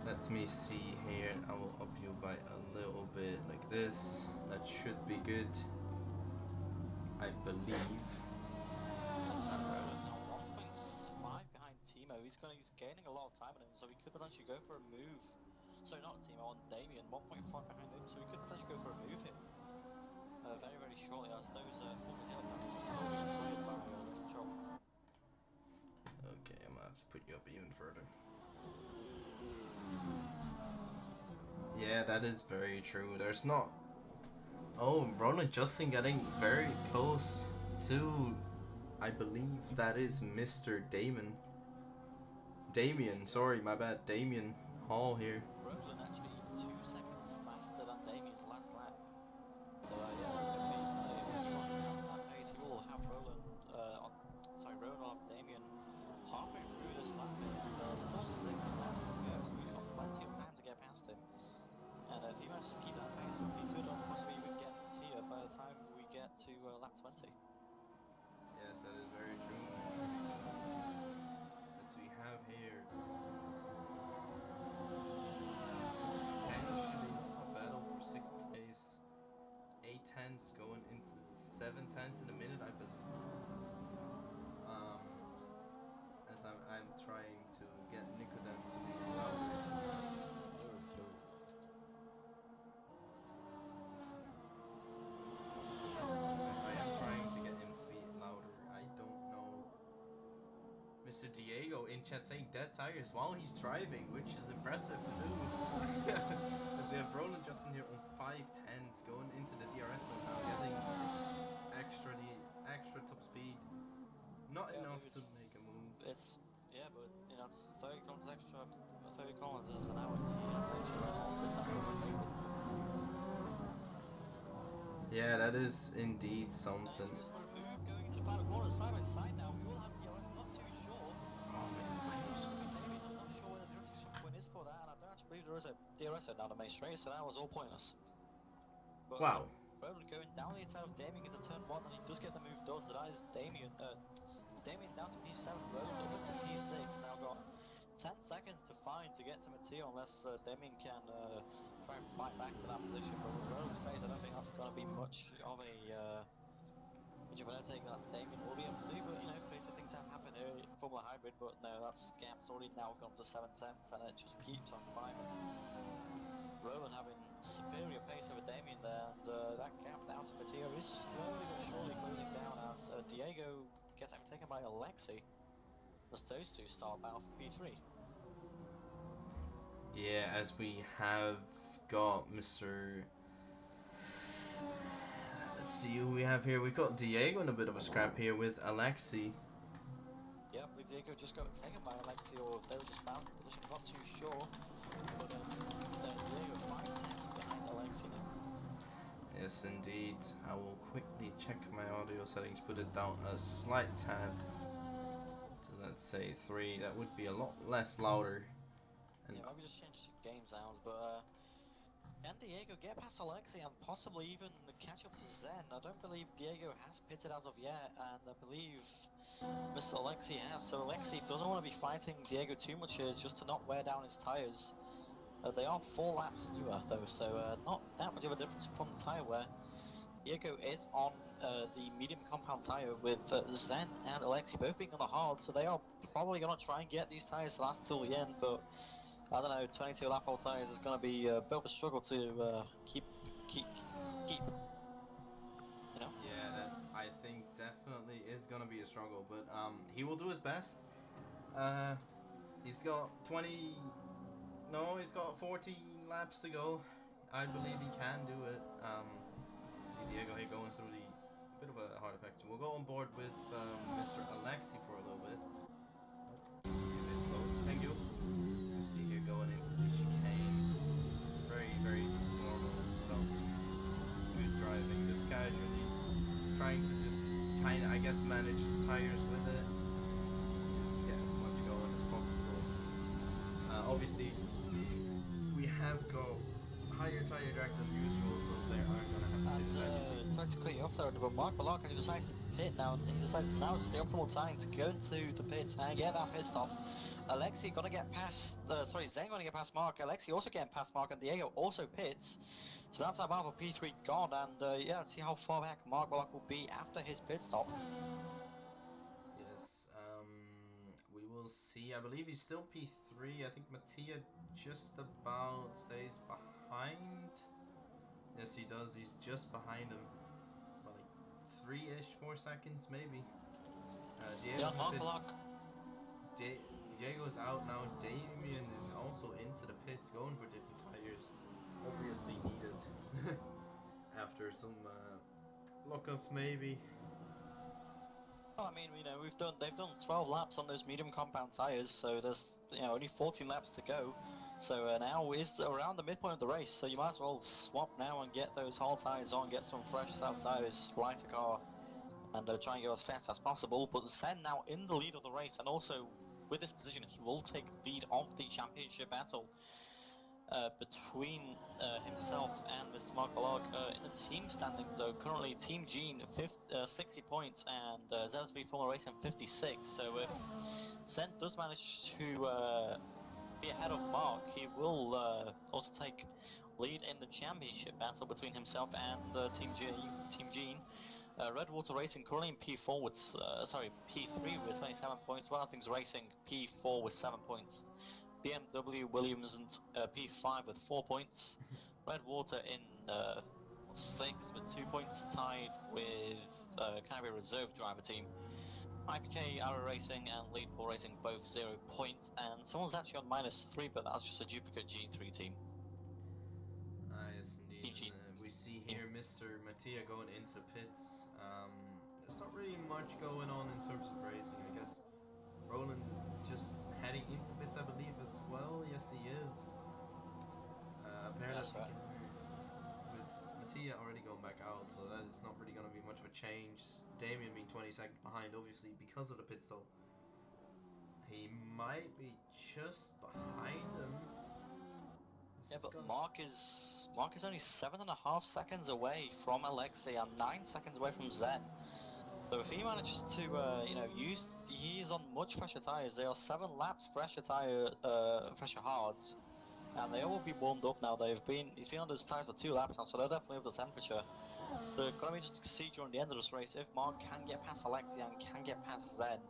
Let me see here. I will up you by a little bit like this. That should be good. I believe. Now 1.5 behind Timo. He's gaining a lot of time on him, so he could potentially go for a move. So not Timo, on Damien. 1.5 behind him, so he could potentially go for a move here. Very, very shortly, as those Formula Zero panels are still being cleared by Race Control. Okay, I'm gonna have to put you up even further. Yeah, that is very true. There's not. Oh, Roland Justin getting very close to. I believe that is Mr. Damien, sorry, my bad. Damien Hall here. Roland actually 2 seconds faster than Damien last lap. So yeah, hopefully he's going to keep on that pace. He will have Roland Roland will have Damien halfway through this lap here, and still 6 laps to go, so he's got plenty of time to get past him. And if he manages to keep that pace up, he could possibly even get Tia by the time we get to lap 20. Yes, that is very true, as we have here potentially a battle for 6th place. 8 tenths going into 7 tenths in a minute, I believe. As I'm trying to get Nicodem to be louder. I am trying to get him to be louder. I don't know. Mr. Diego in chat saying dead tires while he's driving, which is impressive to do. As we have Roland Justin here on 5 tenths going into the DRS zone now, getting extra top speed. Not enough to make a move. It's but you know, it's 30 kilometers extra, 30 kilometers an hour. Yeah, that is indeed something. Going into the final corner, side by side now. We will have DRS, not too sure. Oh man, I'm not sure where the direction point is for that, and I don't actually believe there is a DRS down the main straight, so that was all pointless. But, wow. Roland going down the inside of Damien into turn 1, and he does get the move done, so that is Damien down to P7, Roland up into P6, now got 10 seconds to find to get to Matteo, unless Damien can try and fight back to that position, but with Roland's pace, I don't think that's going to be much of a overtaking that Damien will be able to do, but you know, crazy things have happened here in Formula Hybrid, but no, that gap's already now gone to 7 tenths, and it just keeps on climbing. Roland having superior pace over Damien there, and that gap down to Matteo is slowly but surely closing down as Diego gets overtaken by Alexi. As those two start battle for P3. Yeah, as we have got Mr. Let's see who we have here. We've got Diego in a bit of a scrap here with Alexi. Yep, Diego just got taken by Alexi, or if they were just bound in position, not too sure. But Diego 5 tenths behind Alexi now. Yes, indeed. I will quickly check my audio settings, put it down a slight tad to, let's say, 3. That would be a lot less louder. And yeah, maybe just change game sounds, but can Diego get past Alexi and possibly even catch up to Zen? I don't believe Diego has pitted as of yet, and I believe Mr. Alexi has, so Alexi doesn't want to be fighting Diego too much here, just to not wear down his tyres. They are 4 laps newer though, so not that much of a difference from the tyre wear. Diego is on the medium compound tyre with Zen and Alexi both being on the hard, so they are probably going to try and get these tyres to last till the end, but I don't know, 22 lap old tyres is going to be a bit of a struggle to keep. You know? yeah, that I think definitely is going to be a struggle, but he will do his best. He's got No, he's got 14 laps to go. I believe he can do it. See Diego here going through the bit of a hard effect. We'll go on board with Mr. Alexi for a little bit. Thank you. You see here going into the chicane. Very, very normal stuff. Good driving, just casually trying to just kind of, I guess, manage his tires with it. Just get as much going as possible. Obviously, we have got higher tire drag than usual, so they are going to have to And sorry to cut you off there, but Mark Ballock actually decides to pit now. He decided now's the optimal time to go into the pits and get that pit stop. Alexi gonna get past, Zen gonna get past Mark. Alexi also getting past Mark, and Diego also pits. So that's our battle for P3 gone, and yeah, let's see how far back Mark Ballock will be after his pit stop. Yes, we will see. I believe he's still P3. I think Mattia just about stays behind. Yes, he does. He's just behind him. Well, like 3-ish, 4 seconds maybe. Yeah, Mark Ballock. Diego's out now. Damien is also into the pits, going for different tires. Obviously needed after some lockups maybe. Well, I mean, you know, they've done 12 laps on those medium compound tires, so there's only 14 laps to go. So now is around the midpoint of the race, so you might as well swap now and get those whole tires on, get some fresh soft tires, light the car, and try and go as fast as possible. But Zen now in the lead of the race, and also with this position, he will take the lead of the championship battle between himself and Mr. Mark Balog. In the team standings, though, currently Team Gene 60 points and ZSB Formula Racing 56. So if Zen does manage to be ahead of Mark, he will also take lead in the championship battle between himself and Team Gene. Redwater Racing currently in P4 with, P3 with 27 points. Wild Things Racing P4 with 7 points. BMW Williams and P5 with 4 points. Redwater in 6 with 2 points, tied with kind of a reserve driver team. IPK, Arrow Racing and Leadpool Racing both 0 points, and someone's actually on -3, but that's just a duplicate G3 team. Yes, indeed. We see here Mr. Mattia going into the pits. There's not really much going on in terms of racing, I guess. Roland is just heading into pits, I believe, as well. Yes, he is. Apparently, That's right. with Mattia already going back out, so that is not really going to be much of a change. Damien being 20 seconds behind, obviously, because of the pit stop. He might be just behind him. Yeah, but Mark is only 7.5 seconds away from Alexei and 9 seconds away from Zen. So if he manages to, he is on much fresher tires. They are 7 laps fresher hards, and they all be warmed up now. He's been on those tires for 2 laps now, so they're definitely up to temperature. They're gonna be just to see during the end of this race if Mark can get past Alexei and can get past Zen.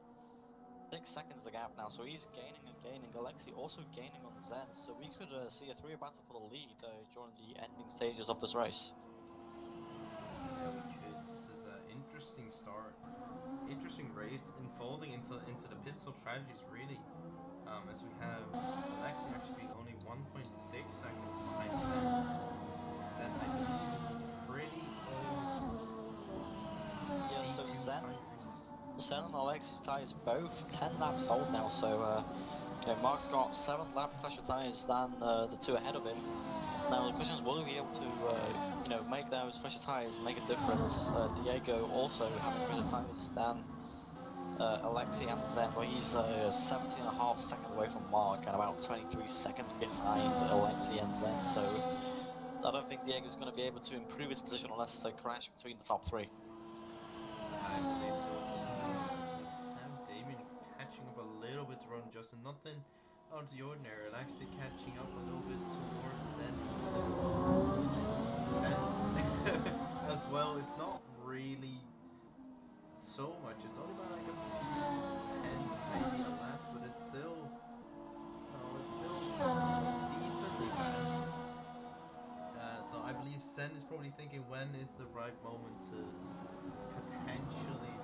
6 seconds the gap now, so he's gaining and gaining. Alexei also gaining on Zen, so we could see a 3-way battle for the lead during the ending stages of this race. Yeah, we could. This is an interesting start, interesting race, unfolding into the pit stop strategies really. As we have Alexei actually being only 1.6 seconds behind Zen. Zen, I believe, is pretty old. Yeah, so C2 Zen. tires. Zen and Alexei's tyres both 10 laps old now, so Mark's got 7 lap fresher tyres than the 2 ahead of him. Now the question is, will he be able to make those fresher tyres make a difference? Diego also having fresher tyres than Alexei and Zen, but he's 17.5 seconds away from Mark and about 23 seconds behind Alexei and Zen, so I don't think Diego's going to be able to improve his position unless it's a crash between the top 3. I believe so too. We have Damien catching up a little bit to Ron Justin. Nothing out of the ordinary. Alexei catching up a little bit towards Zen as well. Zen as well. It's not really so much. It's only about like a few tenths, maybe a lap, but it's still, decently fast. So I believe Sen is probably thinking, when is the right moment to potentially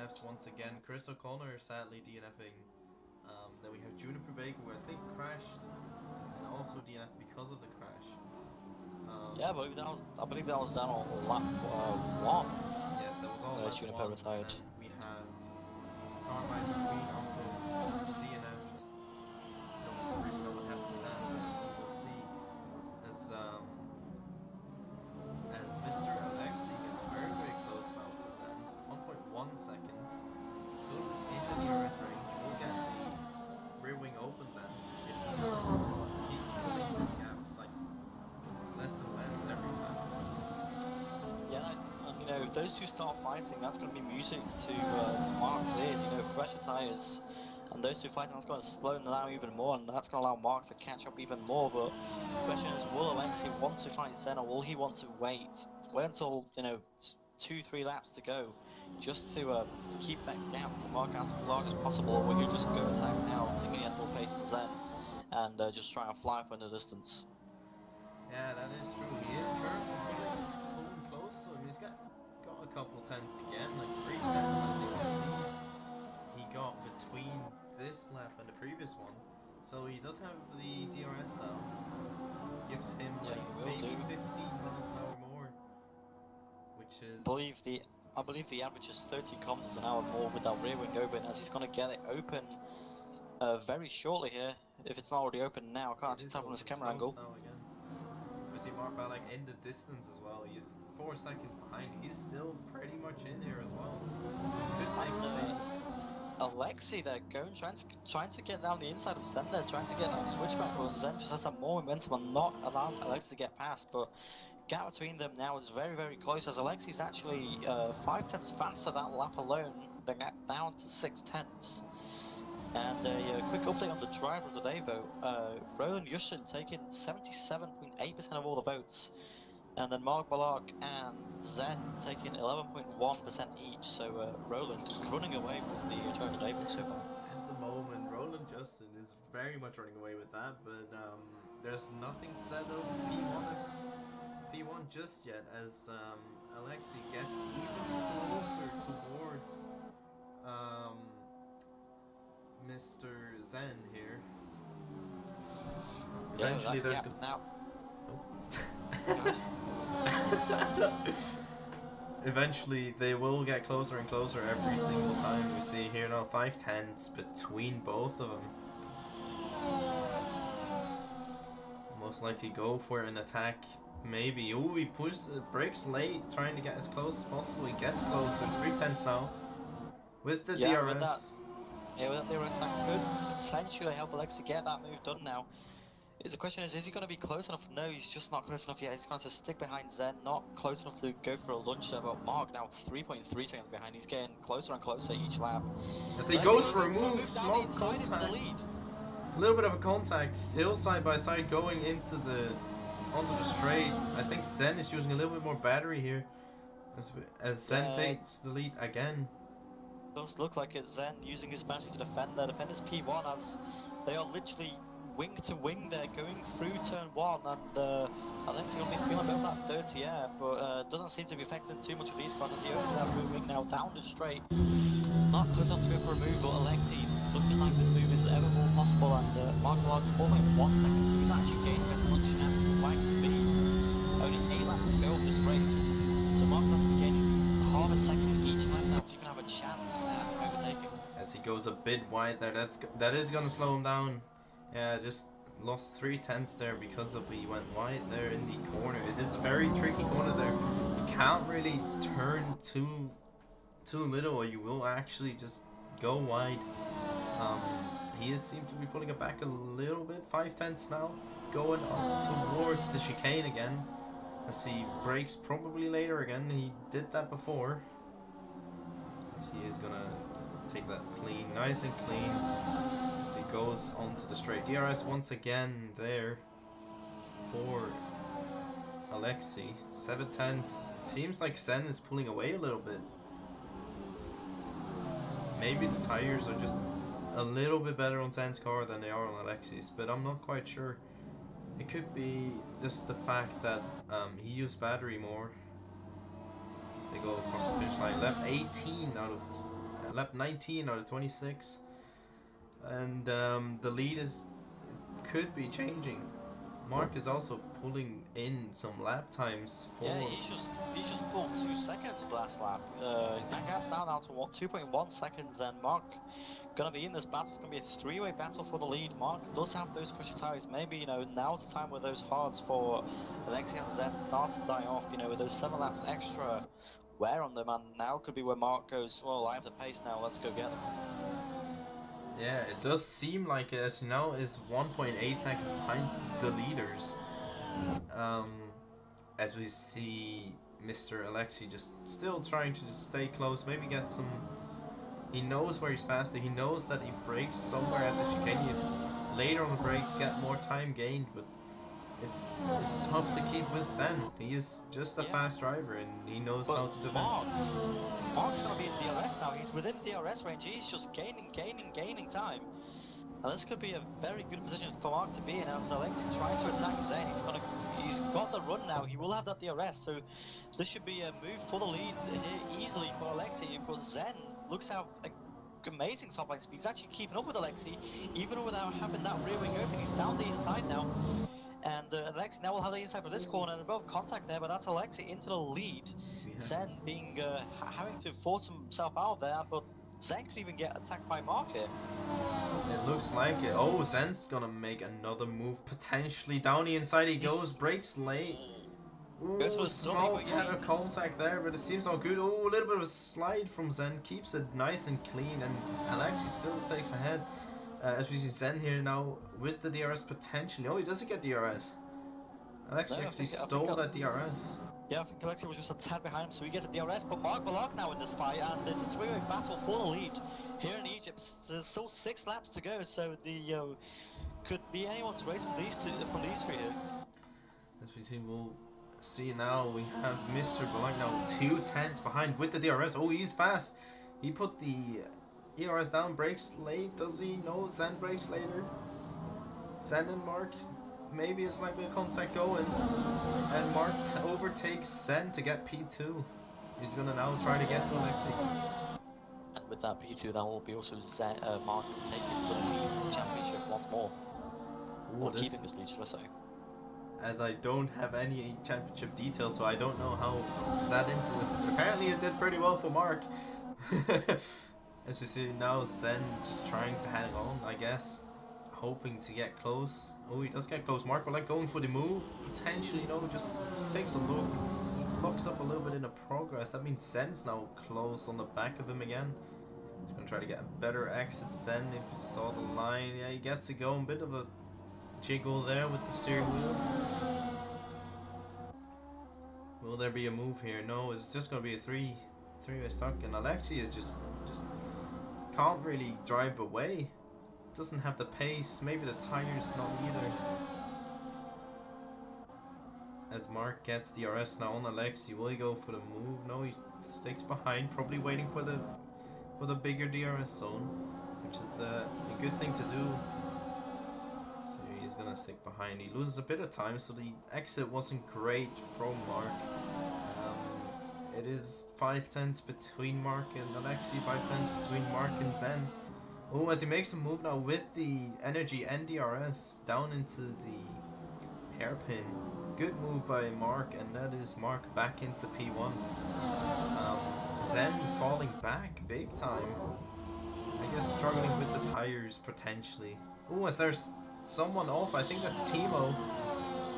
DNFs once again. Chris O'Connor sadly DNFing. Then we have Juniper Baker, who I think crashed, and also DNF because of the crash. Yeah, but I believe that was down on lap 1. Yes, that was all lap Juniper 1. retired. And then we have Carmine McQueen also DNF'd. Don't really know what happened to that, but we'll see. As Mr. Alexi gets very, very close now to Zen. 1.1 second. So in the DRS range, we'll get the rear wing open then. If he keeps pulling this gap like less and less every time. Yeah, and you know, if those two start fighting, that's going to be music to Mark's ears. You know, fresher tyres, and those two fighting, that's going to slow them down even more, and that's going to allow Mark to catch up even more. But the question is, will Alexi want to fight Zen, or will he want to wait until, you know, 2-3 laps to go, just to keep that gap to Mark as large as possible, or will he just go attack now, thinking he has more pace than Zen, and just try and fly for the distance? Yeah, that is true. He is currently pulling close to him. He's got a couple tenths again, like 3 tenths I think he got between this lap and the previous one. So he does have the DRS now. Gives him like maybe 15 miles an hour more, which is... I believe the average is 30 kilometers an hour more with that rear wing open, as he's going to get it open very shortly here. If it's not already open now, I can't actually tell from this camera angle. Now again. We see Mark Balak in the distance as well. He's 4 seconds behind. He's still pretty much in here as well. Alexi, they're trying to get down the inside of Zen. They're trying to get that switchback, but Zen just has that more momentum and not allowing Alexi to get past. But gap between them now is very, very close, as Alexi's actually 5 tenths faster that lap alone. They're down to 6 tenths. And a quick update on the driver of the day, though. Roland Yushin taking 77.8% of all the votes. And then Mark Balak and Zen taking 11.1% each. So Roland running away with the driver of the day vote so far. At the moment, Roland Justin is very much running away with that, but there's nothing said of P1 just yet, as Alexi gets even closer towards Mr. Zen here. Eventually, yeah, there's now. Eventually, they will get closer and closer every single time. We see here now 5 tenths between both of them. Most likely go for an attack. Maybe. Ooh, he pushes the brakes late, trying to get as close as possible. He gets closer. 3 tenths now. With the DRS. With that DRS, that could potentially help Alexi get that move done now. The question is he going to be close enough? No, he's just not close enough yet. He's going to stick behind Zen, not close enough to go for a lunge there. But Mark now 3.3 seconds behind. He's getting closer and closer each lap. As he goes for a move, small contact. A little bit of a contact, still side by side going onto the straight. I think Zen is using a little bit more battery here, as Zen takes the lead again. Does look like it's Zen using his battery to defend. Their defenders P1, as they are literally wing to wing. They're going through turn 1, and Alexi will be feeling a bit of that dirty air, but doesn't seem to be affecting too much of these cars as he opens that rear wing now down the straight. Not close enough to go for a move, but Alexi looking like this move is ever more possible, and Mark Vlog 4.1 seconds, so he's actually gaining as much as he would like to be. Only 8 laps to go of this race, so Mark has been gaining half a second each lap now to even have a chance at overtaking. As he goes a bit wide there, that is going to slow him down. Yeah, just lost 3 tenths there because of he went wide there in the corner. It is a very tricky corner there. You can't really turn too little, or you will actually just go wide. He seemed to be pulling it back a little bit, 5 tenths now, going up towards the chicane again. As he brakes probably later again. He did that before. As he is gonna take that clean, nice and clean. As he goes onto the straight. DRS once again there for Alexi. 7 tenths. It seems like Sen is pulling away a little bit. Maybe the tires are just a little bit better on Sen's car than they are on Alexi's, but I'm not quite sure. It could be just the fact that he used battery more. As they go across the finish line. Left 18 out of lap 19 out of 26, and the lead is could be changing. Mark is also pulling in some lap times for. Yeah, he's just pulled 2 seconds last lap. That gap's now to what, 2.1 seconds, and Mark gonna be in this battle. It's gonna be a 3-way battle for the lead. Mark does have those fresher tires. Maybe, you know, now's the time where those hards for Alexi and Zen start to die off. You know, with those 7 laps extra wear on them, and now could be where Mark goes, well, I have the pace now, let's go get them. Yeah, it does seem like it, as you know, is 1.8 seconds behind the leaders. As we see Mr. Alexi just still trying to just stay close, maybe get some. He knows where he's faster. He knows that he breaks somewhere at the chicane. He's later on the break to get more time gained, but it's tough to keep with Zen. He is just a fast driver, and he knows how to defend. Mark's gonna be in DRS now. He's within DRS range. He's just gaining time. And this could be a very good position for Mark to be in as Alexi tries to attack Zen. He's got the run now. He will have that DRS, so this should be a move for the lead here easily for Alexi. But Zen looks to have amazing top line speed. He's actually keeping up with Alexi, even without having that rear wing open. He's down the inside now. And Alexi now will have the inside for this corner, and above contact there, but that's Alexi into the lead. Zen being having to force himself out there, but Zen could even get attacked by Mark here. It looks like it. Oh, Zen's gonna make another move potentially. Down the inside he goes, breaks late. Ooh, small tether contact there, but it seems not good. Oh, a little bit of a slide from Zen, keeps it nice and clean, and Alexi still takes ahead. As we see Zen here now with the DRS potentially. Oh, he doesn't get DRS. Alexi actually stole that DRS. Yeah, I think Alexi was just a tad behind him, so he gets a DRS, but Mark Balak now in this fight, and it's a 3-way battle for the lead. Here in Egypt, there's still 6 laps to go, so the could be anyone's race from these three here. As we see, we'll see now, we have Mr. Balak now 2 tenths behind with the DRS. Oh, he's fast. He put the DRS down, breaks late, does he? No, Zen breaks later. Zen and Mark, maybe it's like a contact going, and Mark overtakes Zen to get P2. He's gonna now try to get to Alexi. And with that P2, that will be also Mark taking the lead championship once more. Ooh, or keeping this lead, should I say. As I don't have any championship details, so I don't know how that influenced it. Apparently it did pretty well for Mark. As you see now, Zen just trying to hang on, I guess, hoping to get close. Oh, he does get close. Mark Balak going for the move, potentially, just takes a look, locks up a little bit in the progress. That means Zen's now close on the back of him again. He's gonna try to get a better exit. Zen, if you saw the line, yeah, he gets it going. Bit of a jiggle there with the steering wheel. Will there be a move here? No, it's just gonna be a three-way stuck, and Alexi is just can't really drive away. Doesn't have the pace, maybe the tires not either. As Mark gets DRS now on Alexi, will he go for the move? No, he sticks behind, probably waiting for the bigger DRS zone, which is a good thing to do. So he's gonna stick behind. He loses a bit of time, so the exit wasn't great from Mark. It is 5 tenths between Mark and Alexi, 5 tenths between Mark and Zen. Oh, as he makes a move now with the energy and DRS down into the hairpin. Good move by Mark, and that is Mark back into P1. Zen falling back big time. I guess struggling with the tires potentially. Oh, as there's someone off, I think that's Timo.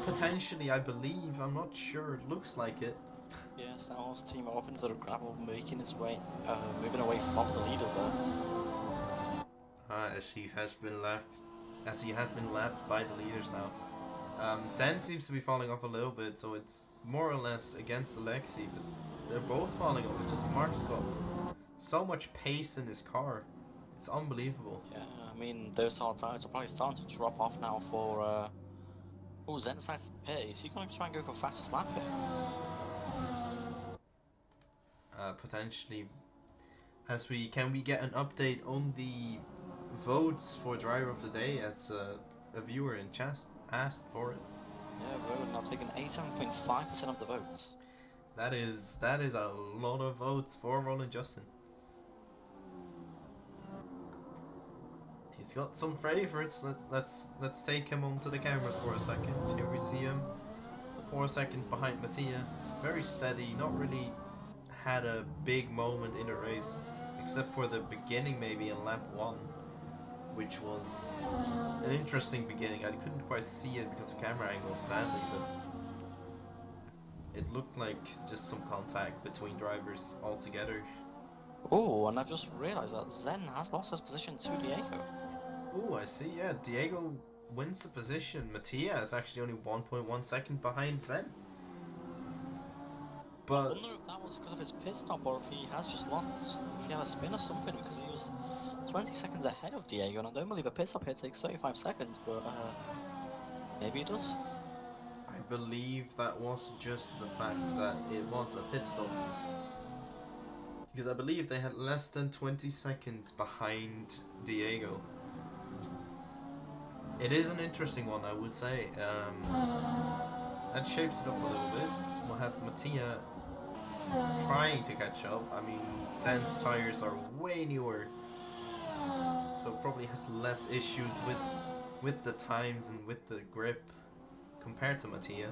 Potentially, I believe. I'm not sure. It looks like it. Yes, that was Timo off into the gravel, making his way, moving away from the leaders there. As he has been lapped by the leaders now. Zen seems to be falling off a little bit, so it's more or less against Alexi, but they're both falling off. It's just Mark's got so much pace in his car. It's unbelievable. Yeah, I mean, those hard tires are probably starting to drop off now for... Oh, Zen decides to pit. Is he going to try and go for fastest lap here? Potentially. Can we get an update on the votes for driver of the day, as a viewer in chat asked for it? Yeah, Rowan now taking 87.5% of the votes. That is a lot of votes for Roland Justin. he's got some favorites. Let's take him onto the cameras for a second. Here we see him, 4 seconds behind Mattia. Very steady. Not really had a big moment in the race, except for the beginning maybe in lap 1, which was an interesting beginning. I couldn't quite see it because of the camera angle, sadly, but it looked like just some contact between drivers altogether. Oh, and I've just realised that Zen has lost his position to Diego. Oh, I see, yeah. Diego wins the position. Mattia is actually only 1.1 second behind Zen. I But wonder if that was because of his pit stop or if he has just lost, if he had a spin or something, because he was 20 seconds ahead of Diego, and I don't believe a pit stop here takes 35 seconds, but maybe it does. I believe that was just the fact that it was a pit stop. Because I believe they had less than 20 seconds behind Diego. It is an interesting one, I would say. That shapes it up a little bit. We'll have Mattia trying to catch up. I mean, Zen's tires are way newer, so probably has less issues with the times and with the grip compared to Mattia.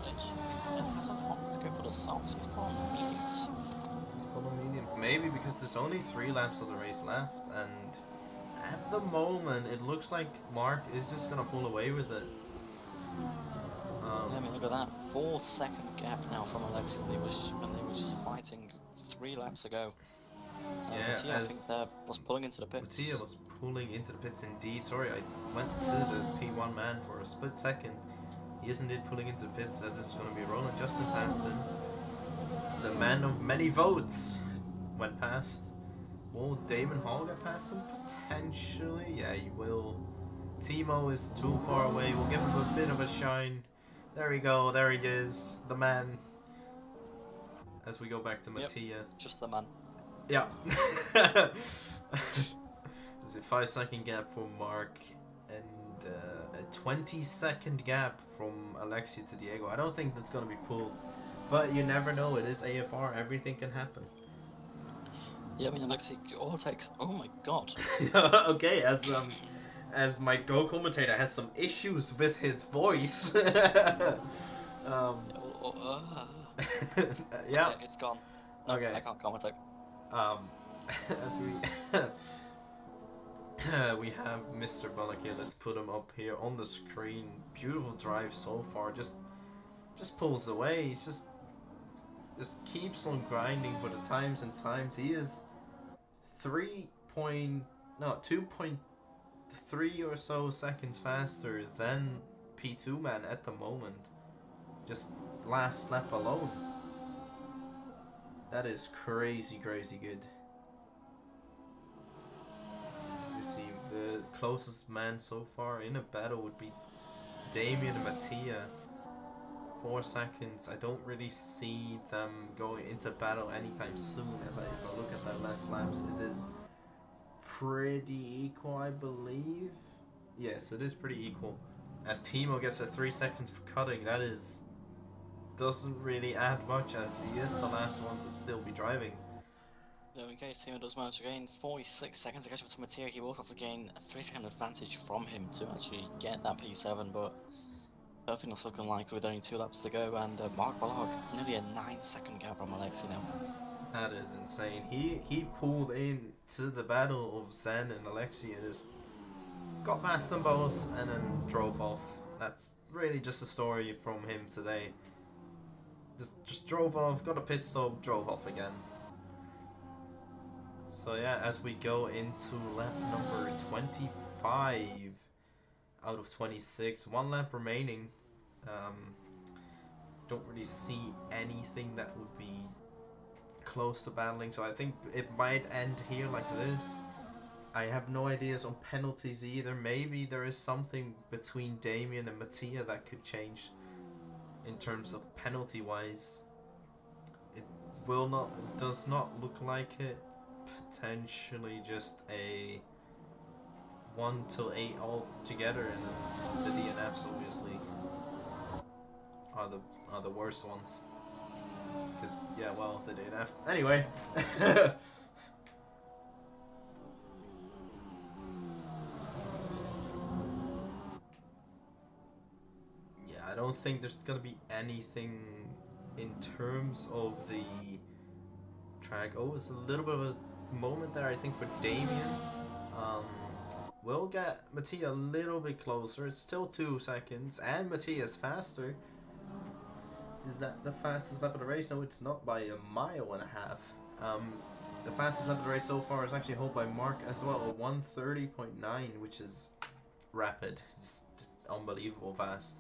Zen hasn't wanted to go for the softs, he's put on the mediums. He's put on medium. Maybe because there's only 3 laps of the race left, and at the moment it looks like Mark is just gonna pull away with it. I mean, look at that, 4-second gap now from Alexi when they were just fighting 3 laps ago. Yeah, Mattia, I think was pulling into the pits. Mattia was pulling into the pits indeed. Sorry, I went to the P1 man for a split second. He is indeed pulling into the pits. That is going to be Roland Justin past him. The man of many votes went past. Will Damon Hall get past him? Potentially. Yeah, he will. Timo is too far away. We'll give him a bit of a shine. There we go. There he is. The man. As we go back to Mattia. Yep, just the man. Yeah. There's a 5-second gap for Mark and a 20-second gap from Alexia to Diego. I don't think that's going to be pulled, but you never know. It is AFR. Everything can happen. Yeah, I mean, Alexi all takes. Oh my god. Okay, as my co-commentator has some issues with his voice. Yeah. Yeah. Okay, it's gone. No, Okay. I can't commentate. As we have Mr. Bullock here. Let's put him up here on the screen. Beautiful drive so far. Just pulls away. He's just keeps on grinding for the times and times. He is 2.3 or so seconds faster than P2 man at the moment. Just last lap alone. That is crazy good. You see, the closest man so far in a battle would be Damien and Mattia. 4 seconds. I don't really see them going into battle anytime soon. As I look at their last laps, it is pretty equal, I believe. Yes, it is pretty equal. As Timo gets a 3 seconds for cutting, that doesn't really add much, as he is the last one to still be driving. In case Timo does manage to gain 46 seconds to catch up to Mattia, he will have to gain a 3-second advantage from him to actually get that P7, but I think that's looking likely with only 2 laps to go, and Mark Balog, nearly a 9-second gap from Alexi now. That is insane. He pulled in to the battle of Zen and Alexi and just got past them both and then drove off. That's really just a story from him today. Just drove off, got a pit stop, drove off again. So yeah, as we go into lap number 25 out of 26, 1 lap remaining. Don't really see anything that would be close to battling, so I think it might end here like this. I have no ideas on penalties either. Maybe there is something between Damien and Mattia that could change in terms of penalty wise. It does not look like it. Potentially just a 1 till 8 all together, and then the DNFs obviously are the worst ones. Because yeah, well, the DNFs anyway. think there's gonna be anything in terms of the track. Oh, it's a little bit of a moment there, I think, for Damien. We'll get Mattia a little bit closer. It's still 2 seconds, and Mattia's faster. Is that the fastest lap of the race? No, it's not, by 1.5 miles. The fastest lap of the race so far is actually held by Mark as well, 1:30.9, which is rapid. It's just unbelievable fast.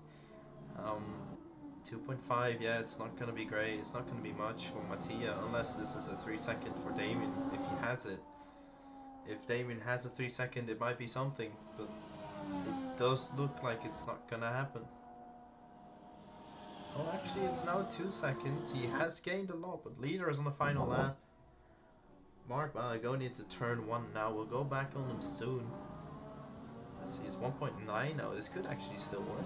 2.5, yeah, it's not going to be great. It's not going to be much for Mattia, unless this is a 3 second for Damien, if he has it. If Damien has a 3 second, it might be something, but it does look like it's not going to happen. Oh, actually, it's now 2 seconds. He has gained a lot, but leader is on the final lap. Mark Balago needs to turn 1 now. We'll go back on him soon. Let's see, it's 1.9 now. This could actually still work.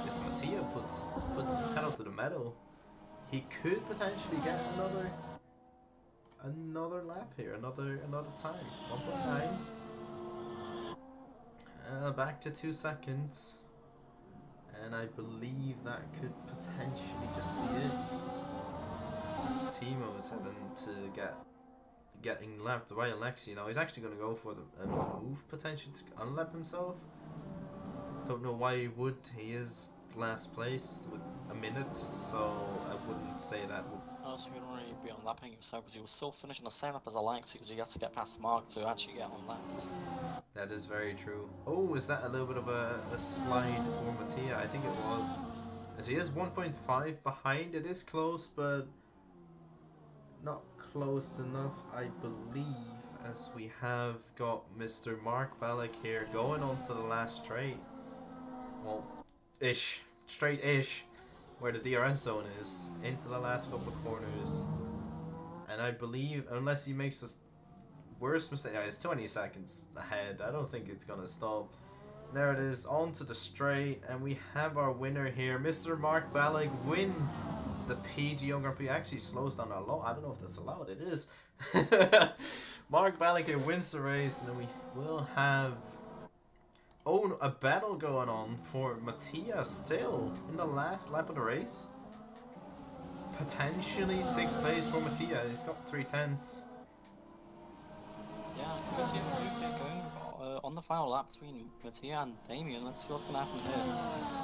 If Mattia puts the pedal to the metal, he could potentially get another lap here, another time. 1.9. Back to 2 seconds. And I believe that could potentially just be it. As Timo is having to getting lapped by Alexi now. He's actually going to go for a move potentially to unlap himself. Don't know why he would. He is last place with a minute, so I wouldn't say that would. Also, he wouldn't really be unlapping himself because he was still finishing the same lap as Alexi because he had to get past Mark to actually get unlapped. That is very true. Oh, is that a little bit of a slide for Mattia? I think it was. As he is 1.5 behind. It is close, but not close enough, I believe, as we have got Mr. Mark Ballack here going on to the last straight. Well, straight-ish, where the DRS zone is, into the last couple of corners. And I believe, unless he makes a worse mistake, yeah, it's 20 seconds ahead. I don't think it's gonna stop. There it is, onto the straight, and we have our winner here. Mr. Mark Ballack wins the PG Young Grand Prix. Actually slows down a lot. I don't know if that's allowed. It is. Mark Ballack here wins the race, and then we will have a battle going on for Mattia still in the last lap of the race. Potentially 6th place for Mattia. He's got 3/10. Yeah, because you have going on the final lap between Mattia and Damien. Let's see what's going to happen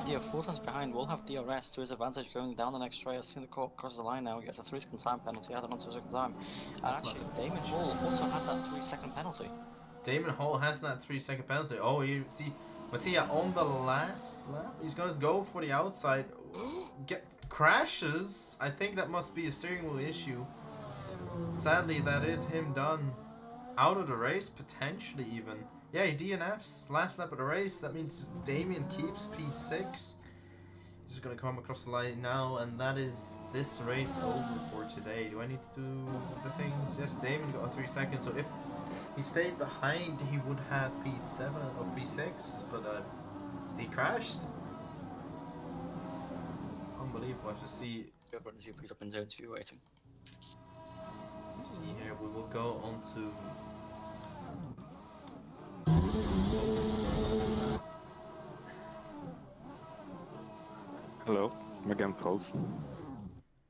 here. The 4 times behind will have DRS to his advantage going down the next straight. As soon as the crosses the line now, he gets a 3 second time penalty added on to a second time. And actually, Damien Hall also has that 3 second penalty. Damon Hall has that 3 second penalty. Oh, you see Mattia on the last lap. He's going to go for the outside. Crashes. I think that must be a steering wheel issue. Sadly, that is him done. Out of the race, potentially even. Yeah, he DNFs last lap of the race. That means Damien keeps P6. He's just going to come across the line now, and that is this race over for today. Do I need to do the things? Yes, Damien got a 3 seconds, so if he stayed behind, he would have P7 or P6, but he crashed. Unbelievable. I should see. He's up in zone 2 waiting. You see here, we will go on to. Hello, my game froze.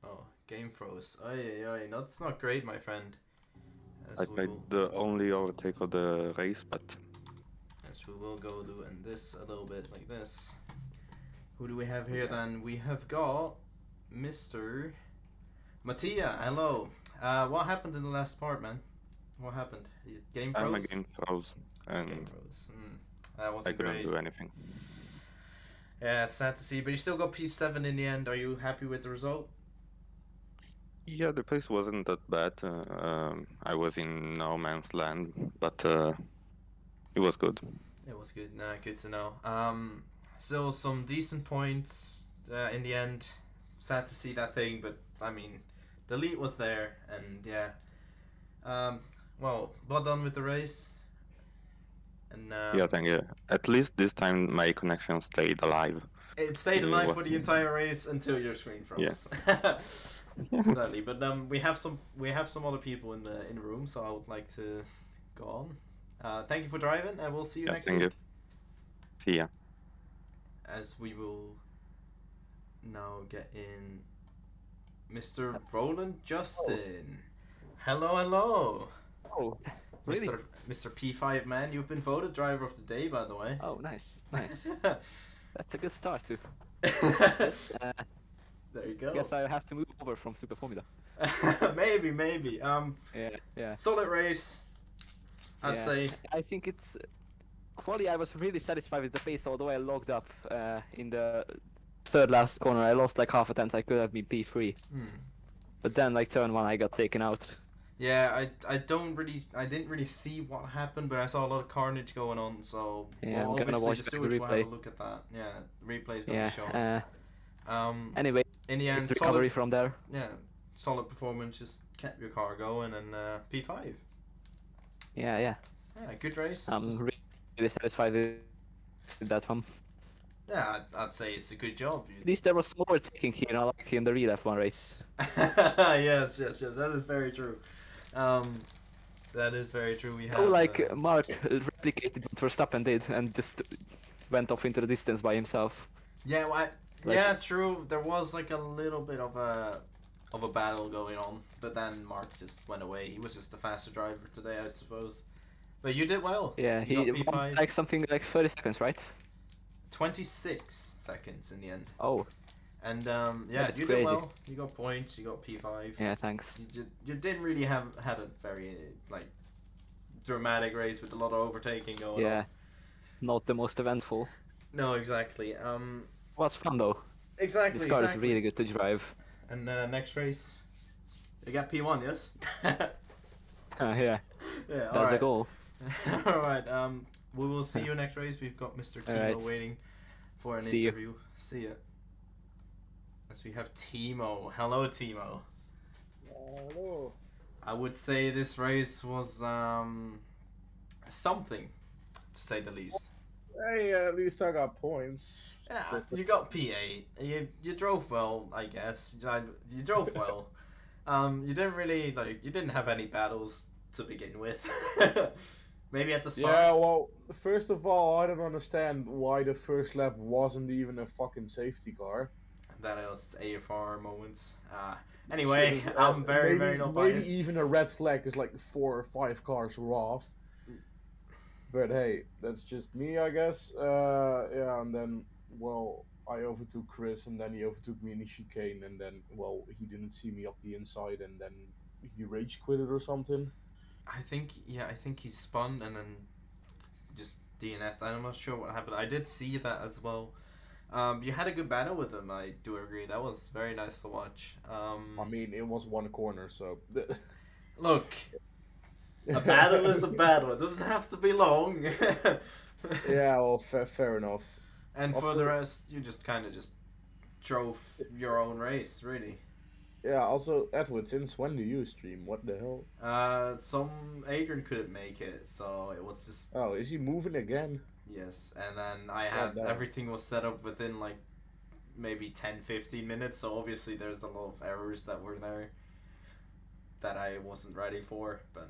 Oh, game froze. Ay, that's not great, my friend. I played the only overtake of the race, but as we will go doing this a little bit like this. Who do we have here then? We have got Mr. Mattia. Hello. What happened in the last part, man? What happened? Game froze? my game froze, and game froze. That wasn't I couldn't great. do anything. Yeah, sad to see, but you still got P7 in the end. Are you happy with the result? Yeah, the pace wasn't that bad. I was in no man's land, but it was good. It was good. Nah, good to know. Still some decent points in the end. Sad to see that thing, but I mean, the lead was there, and yeah. Well done with the race. And Yeah, thank you. At least this time my connection stayed alive. It stayed alive for the entire race until your screen froze. Yeah. Exactly. But we have some other people in the room, so I would like to go on. Thank you for driving, and we'll see you next week. Thank you. See ya. As we will now get in Mr. Roland Justin. Hello, hello. Oh, really? Mr. P5 man, you've been voted driver of the day, by the way. Oh, nice. That's a good start too. There you go. Guess I have to move over from Super Formula. maybe. Yeah. Solid race, I'd say. I think it's quality. I was really satisfied with the pace, although I logged up in the third last corner. I lost like half a tenth. I could have been P3. But then like turn 1 I got taken out. Yeah, I didn't really see what happened, but I saw a lot of carnage going on, so Yeah, well, I'm gonna watch the the sewage will have replay. a look at that. Yeah, the replay's gonna be shown. Anyway, in the end, recovery solid, from there. yeah, solid performance, just kept your car going, and P5. Yeah. Yeah, good race. I'm really satisfied with that one. Yeah, I'd say it's a good job. At least there was more taking here, not like in the real F1 race. yes, that is very true. That is very true. We have. Oh, like Mark replicated what Verstappen did and just went off into the distance by himself. Yeah, yeah, true. There was like a little bit of a battle going on, but then Mark just went away. He was just the faster driver today, I suppose. But you did well. Yeah, you he won like something like 30 seconds, right? 26 seconds in the end. Oh. And yeah, That's you crazy. did well. You got points. You got P5. Yeah, thanks. You didn't really had a very like dramatic race with a lot of overtaking going on. Yeah, not the most eventful. No, exactly. Was fun though. Exactly. This car is really good to drive. And next race, you got P1, yes? Yeah. Yeah. That's a goal. All right. We will see you next race. We've got Mr. Timo Alright. waiting for an See you. interview. See ya. As we have Timo. Hello, Timo. Hello. I would say this race was something, to say the least. Hey, at least I got points. Yeah, you got P8. You drove well, I guess. You drove well. You didn't really you didn't have any battles to begin with. Maybe at the start. Yeah, well, first of all, I don't understand why the first lap wasn't even a fucking safety car. That was AFR moments. Anyway, I'm very not biased. Maybe even a red flag is like 4 or 5 cars were off. But hey, that's just me, I guess. Yeah, and then, well, I overtook Chris, and then he overtook me in the chicane, and then, well, he didn't see me up the inside, and then he rage quitted or something. I think he spun and then just DNF'd. I'm not sure what happened. I did see that as well. You had a good battle with him, I do agree. That was very nice to watch. I mean, it was one corner, so... Look, a battle is a battle. It doesn't have to be long. Yeah, well, fair enough. And Also- for the rest, you just kind of just drove your own race, really. Yeah, also, Edward, since when do you stream? What the hell? Adrian couldn't make it, so it was just... Oh, is he moving again? Yes, and then I had no. everything was set up within like maybe 10-15 minutes, so obviously there's a lot of errors that were there that I wasn't ready for, but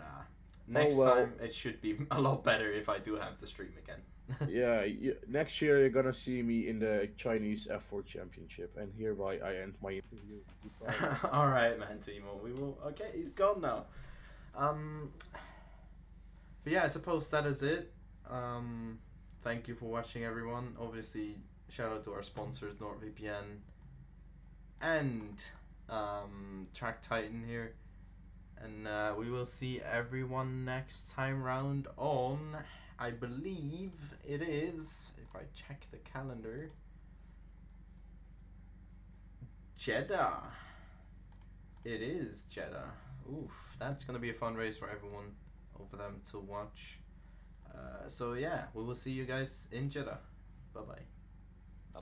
next time it should be a lot better if I do have to stream again. Yeah, next year you're gonna see me in the Chinese F4 Championship, and hereby I end my interview. Goodbye. All right, man, Timo. We will. Okay, he's gone now. But yeah, I suppose that is it. Thank you for watching, everyone. Obviously, shout out to our sponsors, NordVPN and Track Titan here. And we will see everyone next time round on, I believe it is, if I check the calendar, Jeddah. It is Jeddah. Oof, that's going to be a fun race for everyone over them to watch. So yeah, we will see you guys in Jeddah. Bye bye.